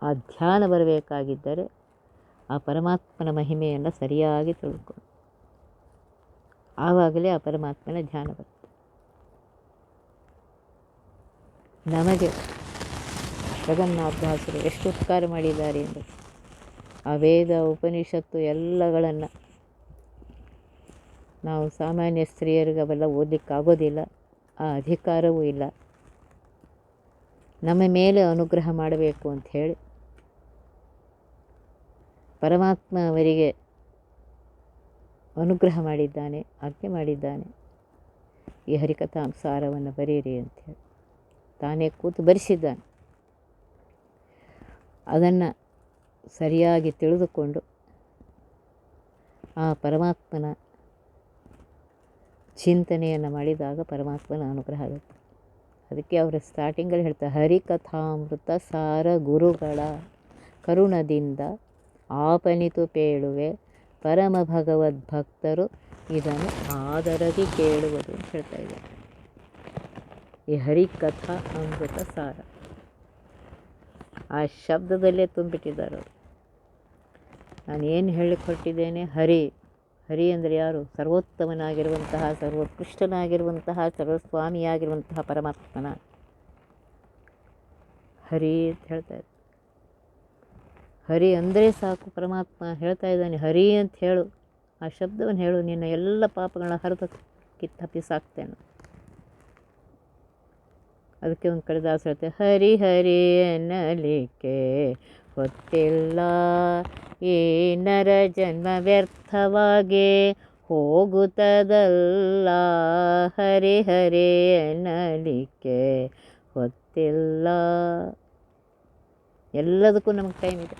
ಆ ಧ್ಯಾನ ಬರಬೇಕಾಗಿದ್ದರೆ ಆ ಪರಮಾತ್ಮನ ಮಹಿಮೆಯನ್ನು ಸರಿಯಾಗಿ ತಿಳಿದುಕೊಂಡು ಆವಾಗಲೇ ಆ ಪರಮಾತ್ಮನ ಧ್ಯಾನ ಬರುತ್ತೆ. ನಮಗೆ ಜಗನ್ನಾಥದಾಸರು ಎಷ್ಟು ಉಪಕಾರ ಮಾಡಿದ್ದಾರೆ ಎಂದು ಆ ವೇದ ಉಪನಿಷತ್ತು ಎಲ್ಲಗಳನ್ನು ನಾವು ಸಾಮಾನ್ಯ ಸ್ತ್ರೀಯರಿಗೆ ಅವೆಲ್ಲ ಓದಲಿಕ್ಕಾಗೋದಿಲ್ಲ, ಆ ಅಧಿಕಾರವೂ ಇಲ್ಲ. ನಮ್ಮ ಮೇಲೆ ಅನುಗ್ರಹ ಮಾಡಬೇಕು ಅಂಥೇಳಿ ಪರಮಾತ್ಮ ಅವರಿಗೆ ಅನುಗ್ರಹ ಮಾಡಿದ್ದಾನೆ, ಆಜ್ಞೆ ಮಾಡಿದ್ದಾನೆ, ಈ ಹರಿಕಥಾಂಸಾರವನ್ನು ಬರೀರಿ ಅಂಥೇಳಿ ತಾನೇ ಕೂತು ಬರೆಸಿದ್ದಾನೆ. ಅದನ್ನು ಸರಿಯಾಗಿ ತಿಳಿದುಕೊಂಡು ಆ ಪರಮಾತ್ಮನ ಚಿಂತನೆಯನ್ನು ಮಾಡಿದಾಗ ಪರಮಾತ್ಮನ ಅನುಗ್ರಹ ಆಗುತ್ತೆ. ಅದಕ್ಕೆ ಅವರು ಸ್ಟಾರ್ಟಿಂಗಲ್ಲಿ ಹೇಳ್ತಾರೆ, ಹರಿಕಥಾಮೃತ ಸಾರ ಗುರುಗಳ ಕರುಣದಿಂದ ಆಪನಿತು ಪೇಳುವೆ, ಪರಮ ಭಗವದ್ಭಕ್ತರು ಇದನ್ನು ಆದರದಿ ಕೇಳುವುದು ಅಂತ ಹೇಳ್ತಾ ಇದ್ದಾರೆ. ಈ ಹರಿಕಥಾ ಅಮೃತ ಸಾರ ಆ ಶಬ್ದದಲ್ಲೇ ತುಂಬಿಟ್ಟಿದ್ದಾರೆ ಅವರು. ನಾನು ಏನು ಹೇಳಿಕ್ಕೆ ಹೊರಟಿದ್ದೇನೆ, ಹರಿ. ಹರಿ ಅಂದರೆ ಯಾರು? ಸರ್ವೋತ್ತಮನಾಗಿರುವಂತಹ, ಸರ್ವೋತ್ಕೃಷ್ಟನಾಗಿರುವಂತಹ, ಸರ್ವಸ್ವಾಮಿಯಾಗಿರುವಂತಹ ಪರಮಾತ್ಮನ ಹರಿ ಅಂತ ಹೇಳ್ತಾ ಇದ್ದಾರೆ. ಹರಿ ಅಂದರೆ ಸಾಕು, ಪರಮಾತ್ಮ ಹೇಳ್ತಾ ಇದ್ದಾನೆ ಹರಿ ಅಂತ ಹೇಳು, ಆ ಶಬ್ದವನ್ನು ಹೇಳು, ನಿನ್ನ ಎಲ್ಲ ಪಾಪಗಳನ್ನ ಹರಿದು ಕಿತ್ತಪ್ಪಿಸಾಕ್ತೇನೆ. ಅದಕ್ಕೆ ಒಂದು ಕಡೆ ದಾಸ ಹೇಳ್ತೇವೆ, ಹರಿ ಹರಿ ಎನ್ನಲಿಕ್ಕೆ ಹೊತ್ತಿಲ್ಲ, ಈ ನರ ಜನ್ಮ ವ್ಯರ್ಥವಾಗಿ ಹೋಗುತ್ತದಲ್ಲ, ಹರಿ ಹರಿ ಎನ್ನಲಿಕ್ಕೆ ಹೊತ್ತಿಲ್ಲ. ಎಲ್ಲದಕ್ಕೂ ನಮಗೆ ಟೈಮ್ ಇದೆ.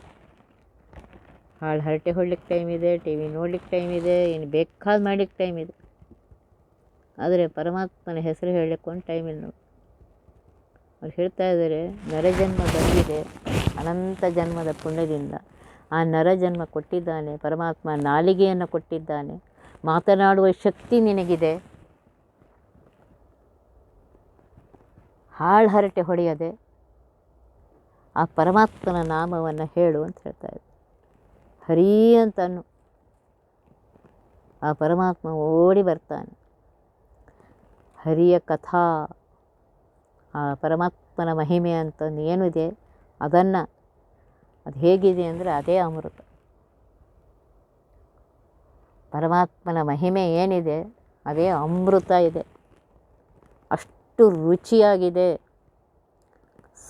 ಹಾಳು ಹರಟೆ ಹೊಡ್ಲಿಕ್ಕೆ ಟೈಮ್ ಇದೆ, ಟಿ ವಿ ನೋಡ್ಲಿಕ್ಕೆ ಟೈಮ್ ಇದೆ, ಇನ್ನು ಬೇಕಾದ ಮಾಡ್ಲಿಕ್ಕೆ ಟೈಮ್ ಇದೆ. ಆದರೆ ಪರಮಾತ್ಮನ ಹೆಸರು ಹೇಳಲಿಕ್ಕೆ ಒಂದು ಟೈಮ್ ಇಲ್ಲ ನೋಡಿ. ಅವ್ರು ಹೇಳ್ತಾ ಇದ್ದಾರೆ, ನರಜನ್ಮ ಬಂದಿದೆ ಅನಂತ ಜನ್ಮದ ಪುಣ್ಯದಿಂದ, ಆ ನರಜನ್ಮ ಕೊಟ್ಟಿದ್ದಾನೆ ಪರಮಾತ್ಮ. ನಾಲಿಗೆಯನ್ನು ಕೊಟ್ಟಿದ್ದಾನೆ, ಮಾತನಾಡುವ ಶಕ್ತಿ ನಿನಗಿದೆ. ಹಾಳು ಹರಟೆ ಹೊಡೆಯದೆ ಆ ಪರಮಾತ್ಮನ ನಾಮವನ್ನು ಹೇಳು ಅಂತ ಹೇಳ್ತಾ ಇದ್ದೆ. ಹರಿ ಅಂತನ್ನು ಆ ಪರಮಾತ್ಮ ಓಡಿ ಬರ್ತಾನೆ. ಹರಿಯ ಕಥಾ, ಆ ಪರಮಾತ್ಮನ ಮಹಿಮೆ ಅಂತಂದು ಏನಿದೆ ಅದನ್ನು, ಅದು ಹೇಗಿದೆ ಅಂದರೆ ಅದೇ ಅಮೃತ. ಪರಮಾತ್ಮನ ಮಹಿಮೆ ಏನಿದೆ ಅದೇ ಅಮೃತ ಇದೆ. ಅಷ್ಟು ರುಚಿಯಾಗಿದೆ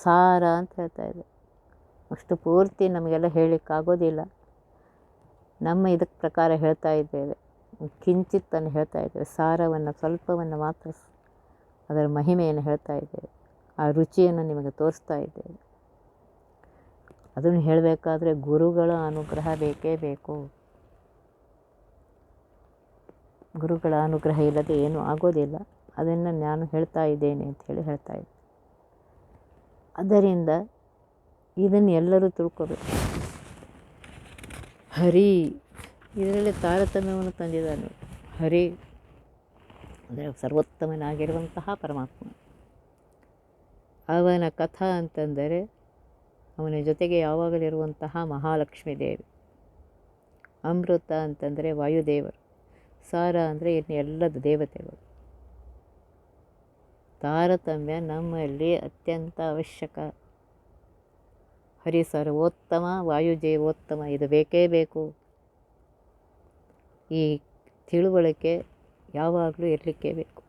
ಸಾರ ಅಂತ ಹೇಳ್ತಾ ಇದೆ. ಅಷ್ಟು ಪೂರ್ತಿ ನಮಗೆಲ್ಲ ಹೇಳಲಿಕ್ಕಾಗೋದಿಲ್ಲ. ನಮ್ಮ ಇದಕ್ಕೆ ಪ್ರಕಾರ ಹೇಳ್ತಾ ಇದ್ದೇವೆ, ಕಿಂಚಿತ್ತನ್ನು ಹೇಳ್ತಾ ಇದ್ದೇವೆ. ಸಾರವನ್ನು ಸ್ವಲ್ಪವನ್ನು ಮಾತ್ರ ಅದರ ಮಹಿಮೆಯನ್ನು ಹೇಳ್ತಾ ಇದ್ದೇವೆ. ಆ ರುಚಿಯನ್ನು ನಿಮಗೆ ತೋರಿಸ್ತಾ ಇದ್ದೇವೆ. ಅದನ್ನು ಹೇಳಬೇಕಾದ್ರೆ ಗುರುಗಳ ಅನುಗ್ರಹ ಬೇಕೇ ಬೇಕು. ಗುರುಗಳ ಅನುಗ್ರಹ ಇಲ್ಲದೆ ಏನೂ ಆಗೋದಿಲ್ಲ. ಅದನ್ನು ನಾನು ಹೇಳ್ತಾ ಇದ್ದೇನೆ ಅಂಥೇಳಿ ಹೇಳ್ತಾ ಇದ್ದೆ. ಆದ್ದರಿಂದ ಇದನ್ನು ಎಲ್ಲರೂ ತಿಳ್ಕೋಬೇಕು. ಹರಿ ಇದರಲ್ಲಿ ತಾರತಮ್ಯವನ್ನು ತಂದಿದ್ದಾನೆ. ಹರಿ ಅಂದರೆ ಸರ್ವೋತ್ತಮನಾಗಿರುವಂತಹ ಪರಮಾತ್ಮ. ಅವನ ಕಥಾ ಅಂತಂದರೆ ಅವನ ಜೊತೆಗೆ ಯಾವಾಗಲಿರುವಂತಹ ಮಹಾಲಕ್ಷ್ಮೀ ದೇವಿ. ಅಮೃತ ಅಂತಂದರೆ ವಾಯುದೇವರು. ಸಾರ ಅಂದರೆ ಎಲ್ಲದ ದೇವತೆಗಳು. ತಾರತಮ್ಯ ನಮ್ಮಲ್ಲಿ ಅತ್ಯಂತ ಅವಶ್ಯಕ. ಹರಿ ಸರ್ವೋತ್ತಮ, ವಾಯುದೇವೋತ್ತಮ, ಇದು ಬೇಕೇ ಬೇಕು. ಈ ತಿಳುವಳಿಕೆ ಯಾವಾಗಲೂ ಇರಲಿಕ್ಕೆ ಬೇಕು.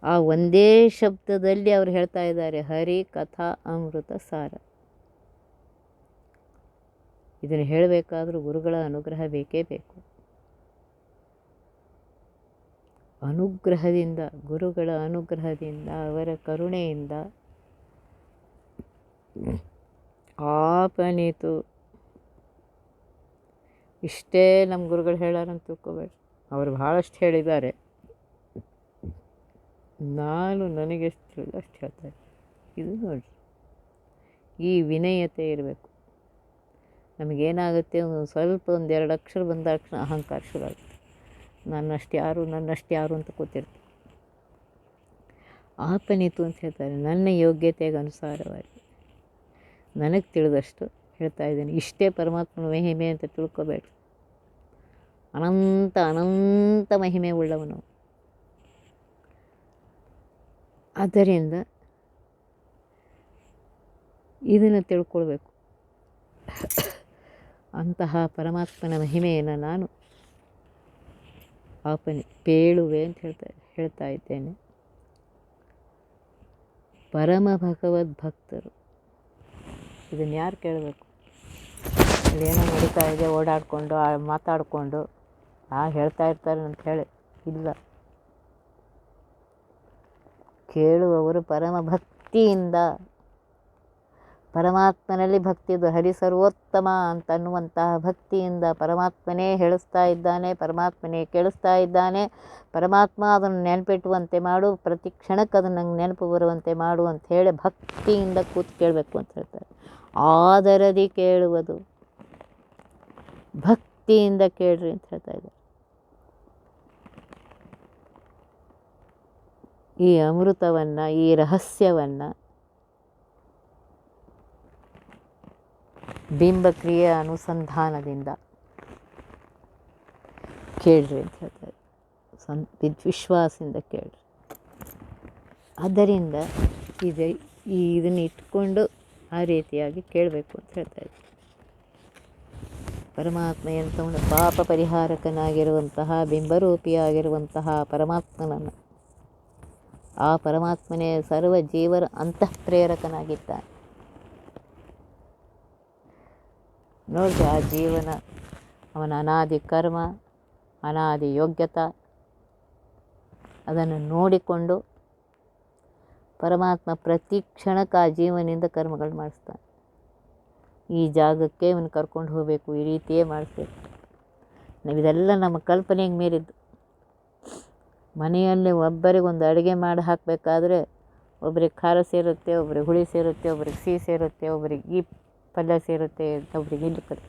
ಆ ಒಂದೇ ಶಬ್ದದಲ್ಲಿ ಅವರು ಹೇಳ್ತಾ ಇದ್ದಾರೆ, ಹರಿ ಕಥಾ ಅಮೃತ ಸಾರ. ಇದನ್ನು ಹೇಳಬೇಕಾದ್ರೂ ಗುರುಗಳ ಅನುಗ್ರಹ ಬೇಕೇ ಬೇಕು. ಅನುಗ್ರಹದಿಂದ, ಗುರುಗಳ ಅನುಗ್ರಹದಿಂದ, ಅವರ ಕರುಣೆಯಿಂದ ಆಪನಿತು. ಇಷ್ಟೇ ನಮ್ಮ ಗುರುಗಳು ಹೇಳಾರಂತ ತಿಳ್ಕೊಬೇಡಿ. ಅವರು ಭಾಳಷ್ಟು ಹೇಳಿದ್ದಾರೆ. ನಾನು ನನಗೆಷ್ಟು ಹೇಳಿದ ಅಷ್ಟು ಹೇಳ್ತಾರೆ. ಇದು ನೋಡಿರಿ, ಈ ವಿನಯತೆ ಇರಬೇಕು. ನಮಗೇನಾಗುತ್ತೆ, ಸ್ವಲ್ಪ ಒಂದೆರಡು ಅಕ್ಷರ ಬಂದ ತಕ್ಷಣ ಅಹಂಕಾರ ಶುರು ಆಗುತ್ತೆ. ನನ್ನಷ್ಟು ಯಾರು ಅಂತ ಕೂತಿರ್ತೀವಿ. ಆಪನಿತು ಅಂತ ಹೇಳ್ತಾರೆ. ನನ್ನ ಯೋಗ್ಯತೆಗೆ ಅನುಸಾರವಾಗಿ ನನಗೆ ತಿಳಿದಷ್ಟು ಹೇಳ್ತಾ ಇದ್ದೀನಿ. ಇಷ್ಟೇ ಪರಮಾತ್ಮನ ಮಹಿಮೆ ಅಂತ ತಿಳ್ಕೊಬೇಡ್ರಿ. ಅನಂತ ಮಹಿಮೆ ಉಳ್ಳವನು. ಆದ್ದರಿಂದ ಇದನ್ನು ತಿಳ್ಕೊಳ್ಬೇಕು. ಅಂತಹ ಪರಮಾತ್ಮನ ಮಹಿಮೆಯನ್ನು ನಾನು ಪೇಳುವೆ ಅಂತ ಹೇಳ್ತಾ ಇದ್ದೇನೆ. ಪರಮ ಭಗವದ್ ಭಕ್ತರು ಇದನ್ನು ಯಾರು ಕೇಳಬೇಕು? ಅಲ್ಲೇನೋ ನಡೀತಾ ಇದೆ, ಓಡಾಡಿಕೊಂಡು ಮಾತಾಡಿಕೊಂಡು ಹೇಳ್ತಾ ಇರ್ತಾರೆ ಅಂತ ಹೇಳಿ ಇಲ್ಲ. ಕೇಳುವವರು ಪರಮ ಭಕ್ತಿಯಿಂದ, ಪರಮಾತ್ಮನಲ್ಲಿ ಭಕ್ತಿದು, ಹರಿ ಸರ್ವೋತ್ತಮ ಅಂತನ್ನುವಂತಹ ಭಕ್ತಿಯಿಂದ ಪರಮಾತ್ಮನೇ ಹೇಳಿಸ್ತಾ ಇದ್ದಾನೆ, ಪರಮಾತ್ಮನೇ ಕೇಳಿಸ್ತಾ ಇದ್ದಾನೆ. ಪರಮಾತ್ಮ ಅದನ್ನು ನೆನಪಿಟ್ಟುವಂತೆ ಮಾಡು, ಪ್ರತಿ ಕ್ಷಣಕ್ಕೆ ಅದನ್ನು ನಂಗೆ ನೆನಪು ಬರುವಂತೆ ಮಾಡು ಅಂತ ಹೇಳಿ ಭಕ್ತಿಯಿಂದ ಕೂತು ಕೇಳಬೇಕು ಅಂತ ಹೇಳ್ತಾರೆ. ಆದರದಿ ಕೇಳುವುದು, ಭಕ್ತಿಯಿಂದ ಕೇಳ್ರಿ ಅಂತ ಹೇಳ್ತಾ ಇದ್ದಾರೆ. ಈ ಅಮೃತವನ್ನು, ಈ ರಹಸ್ಯವನ್ನು ಬಿಂಬಕ್ರಿಯೆ ಅನುಸಂಧಾನದಿಂದ ಕೇಳ್ರಿ ಅಂತ ಹೇಳ್ತಾರೆ. ವಿಶ್ವಾಸದಿಂದ ಕೇಳ್ರಿ. ಆದ್ದರಿಂದ ಇದನ್ನು ಇಟ್ಕೊಂಡು ಆ ರೀತಿಯಾಗಿ ಕೇಳಬೇಕು ಅಂತ ಹೇಳ್ತಾ ಇದ್ದಾರೆ. ಪರಮಾತ್ಮ ಎಂಥವನು? ಪಾಪ ಪರಿಹಾರಕನಾಗಿರುವಂತಹ, ಬಿಂಬರೂಪಿಯಾಗಿರುವಂತಹ ಪರಮಾತ್ಮನನ್ನು, ಆ ಪರಮಾತ್ಮನೇ ಸರ್ವ ಜೀವರ ಅಂತಃಪ್ರೇರಕನಾಗಿದ್ದಾನೆ. ನೋಡಿರಿ, ಆ ಜೀವನ ಅವನ ಅನಾದಿ ಕರ್ಮ, ಅನಾದಿ ಯೋಗ್ಯತಾ, ಅದನ್ನು ನೋಡಿಕೊಂಡು ಪರಮಾತ್ಮ ಪ್ರತಿ ಕ್ಷಣಕ್ಕೆ ಆ ಜೀವನಿಂದ ಕರ್ಮಗಳು ಮಾಡಿಸ್ತಾನೆ. ಈ ಜಾಗಕ್ಕೆ ಇವನು ಕರ್ಕೊಂಡು ಹೋಗಬೇಕು, ಈ ರೀತಿಯೇ ಮಾಡಿಸ್ಬೇಕು. ಇದೆಲ್ಲ ನಮ್ಮ ಕಲ್ಪನೆಗೆ ಮೀರಿದ್ದು. ಮನೆಯಲ್ಲಿ ಒಬ್ಬರಿಗೊಂದು ಅಡುಗೆ ಮಾಡಿ ಹಾಕಬೇಕಾದ್ರೆ ಒಬ್ರಿಗೆ ಖಾರ ಸೇರುತ್ತೆ, ಒಬ್ರಿಗೆ ಹುಳಿ ಸೇರುತ್ತೆ, ಒಬ್ರಿಗೆ ಸಿಹಿ ಸೇರುತ್ತೆ, ಒಬ್ರಿಗೆ ಈ ಪಲ್ಯ ಸೇರುತ್ತೆ ಒಬ್ರಿಗೆ ಇಲ್ಲಕ್ಕದೆ.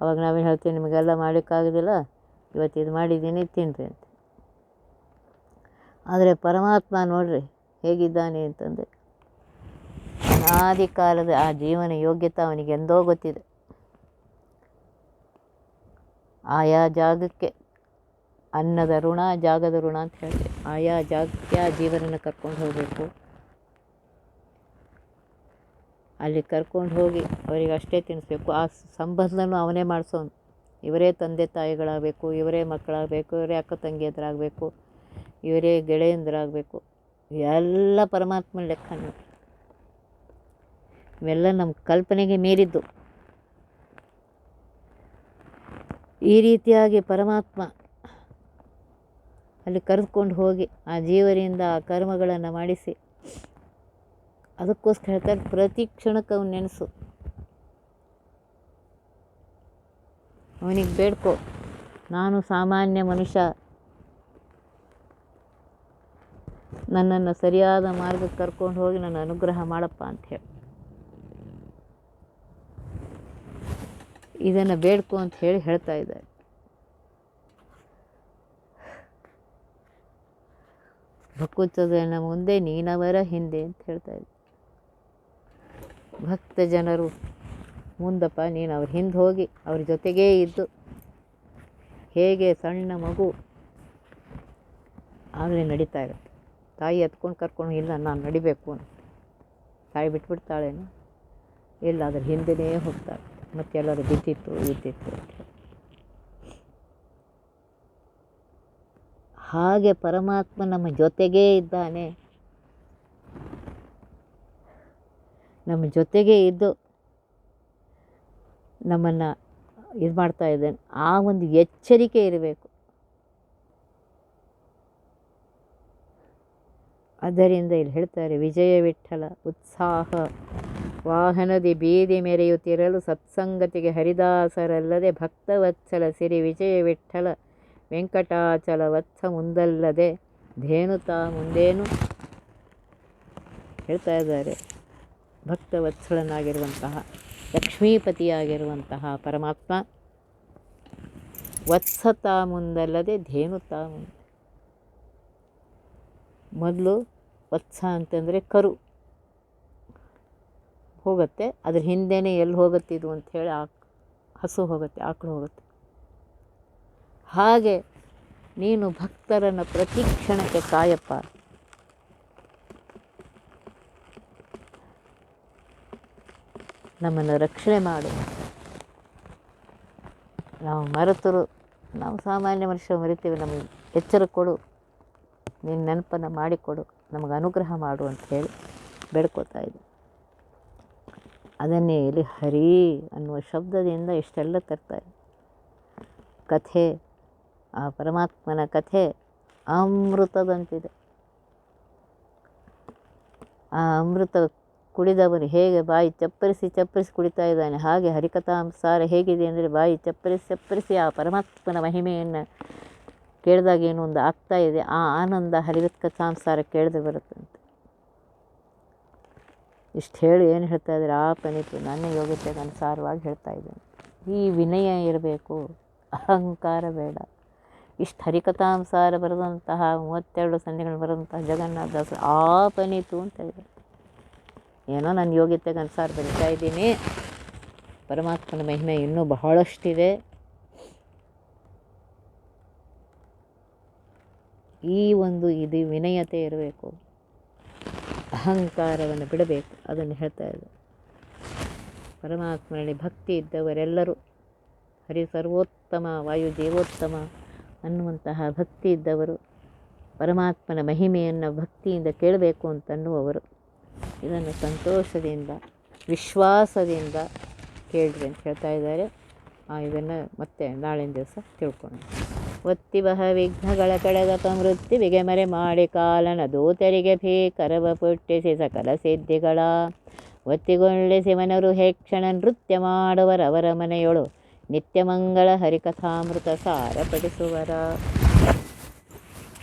ಅವಾಗ ನಾವೇನು ಹೇಳ್ತೀವಿ, ನಿಮಗೆಲ್ಲ ಮಾಡಲಿಕ್ಕಾಗೋದಿಲ್ಲ, ಇವತ್ತು ಇದು ಮಾಡಿದ್ದೀನಿ ತಿನ್ನಿರಿ ಅಂತ. ಆದರೆ ಪರಮಾತ್ಮ ನೋಡ್ರಿ ಹೇಗಿದ್ದಾನೆ ಅಂತಂದರೆ, ಅನಾದಿ ಕಾಲದ ಆ ಜೀವನ ಯೋಗ್ಯತೆ ಅವನಿಗೆ ಎಂದೋ ಗೊತ್ತಿದೆ. ಆಯಾ ಜಾಗಕ್ಕೆ ಅನ್ನದ ಋಣ, ಜಾಗದ ಋಣ ಅಂತ ಹೇಳ್ತೀವಿ. ಆಯಾ ಜಾಗಕ್ಕೆ ಆ ಜೀವನನ ಕರ್ಕೊಂಡು ಹೋಗಬೇಕು. ಅಲ್ಲಿ ಕರ್ಕೊಂಡು ಹೋಗಿ ಅವರಿಗೆ ಅಷ್ಟೇ ತಿನ್ನಿಸ್ಬೇಕು. ಆ ಸಂಬಂಧನೂ ಅವನೇ ಮಾಡಿಸೋನು. ಇವರೇ ತಂದೆ ತಾಯಿಗಳಾಗಬೇಕು, ಇವರೇ ಮಕ್ಕಳಾಗಬೇಕು, ಇವರೇ ಅಕ್ಕ ತಂಗಿಯರಾಗಬೇಕು, ಇವರೇ ಗೆಳೆಯಂದರಾಗಬೇಕು. ಎಲ್ಲ ಪರಮಾತ್ಮನ ಲೆಕ್ಕ ನೋಡಿ. ಇವೆಲ್ಲ ನಮ್ಮ ಕಲ್ಪನೆಗೆ ಮೀರಿದ್ದು. ಈ ರೀತಿಯಾಗಿ ಪರಮಾತ್ಮ ಅಲ್ಲಿ ಕರೆದುಕೊಂಡು ಹೋಗಿ ಆ ಜೀವರಿಂದ ಆ ಕರ್ಮಗಳನ್ನು ಮಾಡಿಸಿ, ಅದಕ್ಕೋಸ್ಕರ ಹೇಳ್ತಾರೆ, ಪ್ರತಿ ಕ್ಷಣಕ್ಕೆ ಅವನು ನೆನೆಸು, ಅವನಿಗೆ ಬೇಡ್ಕೊ, ನಾನು ಸಾಮಾನ್ಯ ಮನುಷ್ಯ, ನನ್ನನ್ನು ಸರಿಯಾದ ಮಾರ್ಗಕ್ಕೆ ಕರ್ಕೊಂಡು ಹೋಗಿ ನನ್ನ ಅನುಗ್ರಹ ಮಾಡಪ್ಪ ಅಂತ ಹೇಳಿ ಇದನ್ನು ಬೇಡ್ಕೊ ಅಂತ ಹೇಳಿ ಹೇಳ್ತಾ ಇದ್ದಾರೆ. ಭಕುತನ ಮುಂದೆ ನೀನವರ ಹಿಂದೆ ಅಂತ ಹೇಳ್ತಾ ಇದ್ದಾರೆ. ಭಕ್ತ ಜನರು ಮುಂದಪ್ಪ, ನೀನು ಅವ್ರ ಹಿಂದೆ ಹೋಗಿ ಅವ್ರ ಜೊತೆಗೇ ಇದ್ದು, ಹೇಗೆ ಸಣ್ಣ ಮಗು ಆಗಲೇ ನಡೀತಾ ಇರುತ್ತೆ. ತಾಯಿ ಎತ್ಕೊಂಡು ಕರ್ಕೊಂಡು, ಇಲ್ಲ ನಾನು ನಡಿಬೇಕು ಅಂತ ತಾಯಿ ಬಿಟ್ಬಿಡ್ತಾಳೇನು? ಇಲ್ಲ, ಅದ್ರ ಹಿಂದೆನೇ ಹೋಗ್ತಾಳೆ. ಮತ್ತು ಎಲ್ಲರೂ ಬಿದ್ದಿತ್ತು ಅಂತ. ಹಾಗೆ ಪರಮಾತ್ಮ ನಮ್ಮ ಜೊತೆಗೇ ಇದ್ದಾನೆ. ನಮ್ಮ ಜೊತೆಗೇ ಇದ್ದು ನಮ್ಮನ್ನು ಇದು ಮಾಡ್ತಾ ಇದ್ದಾನೆ. ಆ ಒಂದು ಎಚ್ಚರಿಕೆ ಇರಬೇಕು. ಆದ್ದರಿಂದ ಇಲ್ಲಿ ಹೇಳ್ತಾರೆ, ವಿಜಯ ವಿಠ್ಠಲ ಉತ್ಸಾಹ ವಾಹನದಿ ಬೀದಿ ಮೆರೆಯುತ್ತಿರಲು ಸತ್ಸಂಗತಿಗೆ ಹರಿದಾಸರಲ್ಲದೆ ಭಕ್ತವತ್ಸಲ ಸಿರಿ ವಿಜಯ ವಿಠ್ಠಲ ವೆಂಕಟಾಚಲ ವತ್ಸ ಮುಂದಲ್ಲದೆ ಧೇನುತಾ ಮುಂದೇನು ಹೇಳ್ತಾ ಇದ್ದಾರೆ. ಭಕ್ತವತ್ಸಲನಾಗಿರುವಂತಹ ಲಕ್ಷ್ಮೀಪತಿಯಾಗಿರುವಂತಹ ಪರಮಾತ್ಮ ವತ್ಸತಾ ಮುಂದಲ್ಲದೆ ಧೇನುತಾ ಮುಂದೆ. ಮೊದಲು ವತ್ಸ ಅಂತಂದರೆ ಕರು ಹೋಗುತ್ತೆ, ಅದ್ರ ಹಿಂದೆನೇ ಎಲ್ಲಿ ಹೋಗುತ್ತೆ ಇದು ಅಂಥೇಳಿ ಹಸು ಹೋಗುತ್ತೆ, ಆಕಳು ಹೋಗುತ್ತೆ. ಹಾಗೆ ನೀನು ಭಕ್ತರನ್ನು ಪ್ರತಿ ಕ್ಷಣಕ್ಕೆ ಕಾಯಪ್ಪ. ನಮ್ಮನ್ನು ರಕ್ಷಣೆ ಮಾಡು. ನಾವು ಮರೆತರು, ನಾವು ಸಾಮಾನ್ಯ ಮನುಷ್ಯರು ಮರಿತೀವಿ, ನಮಗೆ ಎಚ್ಚರ ಕೊಡು, ನಿನ್ನ ನೆನಪನ್ನು ಮಾಡಿಕೊಡು, ನಮಗೆ ಅನುಗ್ರಹ ಮಾಡು ಅಂತ ಹೇಳಿ ಬೇಡ್ಕೋತಾ ಇದ್ದೆ. ಅದನ್ನೇ ಇಲ್ಲಿ ಹರಿ ಅನ್ನುವ ಶಬ್ದದಿಂದ ಇಷ್ಟೆಲ್ಲ ತರ್ತಾರೆ. ಕಥೆ, ಆ ಪರಮಾತ್ಮನ ಕಥೆ ಅಮೃತದಂತಿದೆ. ಆ ಅಮೃತ ಕುಡಿದವನು ಹೇಗೆ ಬಾಯಿ ಚಪ್ಪರಿಸಿ ಕುಡಿತಾ ಇದ್ದಾನೆ, ಹಾಗೆ ಹರಿಕಥಾಂಸಾರ ಹೇಗಿದೆ ಅಂದರೆ ಬಾಯಿ ಚಪ್ಪರಿಸಿ ಆ ಪರಮಾತ್ಮನ ಮಹಿಮೆಯನ್ನು ಕೇಳಿದಾಗ ಏನೋ ಒಂದು ಆಗ್ತಾ ಇದೆ, ಆ ಆನಂದ ಹರಿಕಥಾಂಸಾರ ಕೇಳಿದ್ರೆ ಬರುತ್ತಂತೆ. ಇಷ್ಟು ಹೇಳಿ ಏನು ಹೇಳ್ತಾ ಇದ್ದಾರೆ, ಆ ಪನಿತು ನನ್ನ ಯೋಗ್ಯತೆಗೆ ಅನುಸಾರವಾಗಿ ಹೇಳ್ತಾ ಇದ್ದೇನೆ. ಈ ವಿನಯ ಇರಬೇಕು, ಅಹಂಕಾರ ಬೇಡ. ಇಷ್ಟು ಹರಿಕಥಾಂಸಾರ ಬರೆದಂತಹ 32 ಸಂಧಿಗಳು ಬರೆದಂತಹ ಜಗನ್ನಾಥದಾಸರು ಆ ಪನಿತು ಅಂತ ಇದೆ. ಏನೋ ನನ್ನ ಯೋಗ್ಯತೆಗೆ ಅನುಸಾರ ಬರಿತಾ ಇದ್ದೀನಿ, ಪರಮಾತ್ಮನ ಮಹಿಮೆ ಇನ್ನೂ ಬಹಳಷ್ಟಿದೆ. ಈ ಒಂದು ಇದು ವಿನಯತೆ ಇರಬೇಕು, ಅಹಂಕಾರವನ್ನು ಬಿಡಬೇಕು. ಅದನ್ನು ಹೇಳ್ತಾ ಇದೆ. ಪರಮಾತ್ಮನಲ್ಲಿ ಭಕ್ತಿ ಇದ್ದವರೆಲ್ಲರೂ ಹರಿ ಸರ್ವೋತ್ತಮ ವಾಯು ದೇವೋತ್ತಮ ಅನ್ನುವಂತಹ ಭಕ್ತಿ ಇದ್ದವರು ಪರಮಾತ್ಮನ ಮಹಿಮೆಯನ್ನು ಭಕ್ತಿಯಿಂದ ಕೇಳಬೇಕು ಅಂತನ್ನುವವರು ಇದನ್ನು ಸಂತೋಷದಿಂದ ವಿಶ್ವಾಸದಿಂದ ಕೇಳ್ರಿ ಅಂತ ಹೇಳ್ತಾ ಇದ್ದಾರೆ. ಇದನ್ನು ಮತ್ತೆ ನಾಳಿನ ದಿವಸ ತಿಳ್ಕೊಂಡು ಒತ್ತಿ ಬಹ ವಿಘ್ನಗಳ ಕಳೆದ ಮೃತ್ಯು ಬಿಗೆಮರೆ ಮಾಡಿ ಕಾಲನ ದೂತರಿಗೆ ಭೀಕರವ ಪುಟ್ಟಿಸಿ ಸಕಲ ಸಿದ್ಧಿಗಳ ಒತ್ತಿಗೊಳ್ಳಿಸಿ ಮನರು ಹೇಕ್ಷಣ ನೃತ್ಯ ಮಾಡುವರವರ ಮನೆಯೊಳು ನಿತ್ಯಮಂಗಳ ಹರಿಕಥಾಮೃತ ಸಾರ ಪಡಿಸುವರ.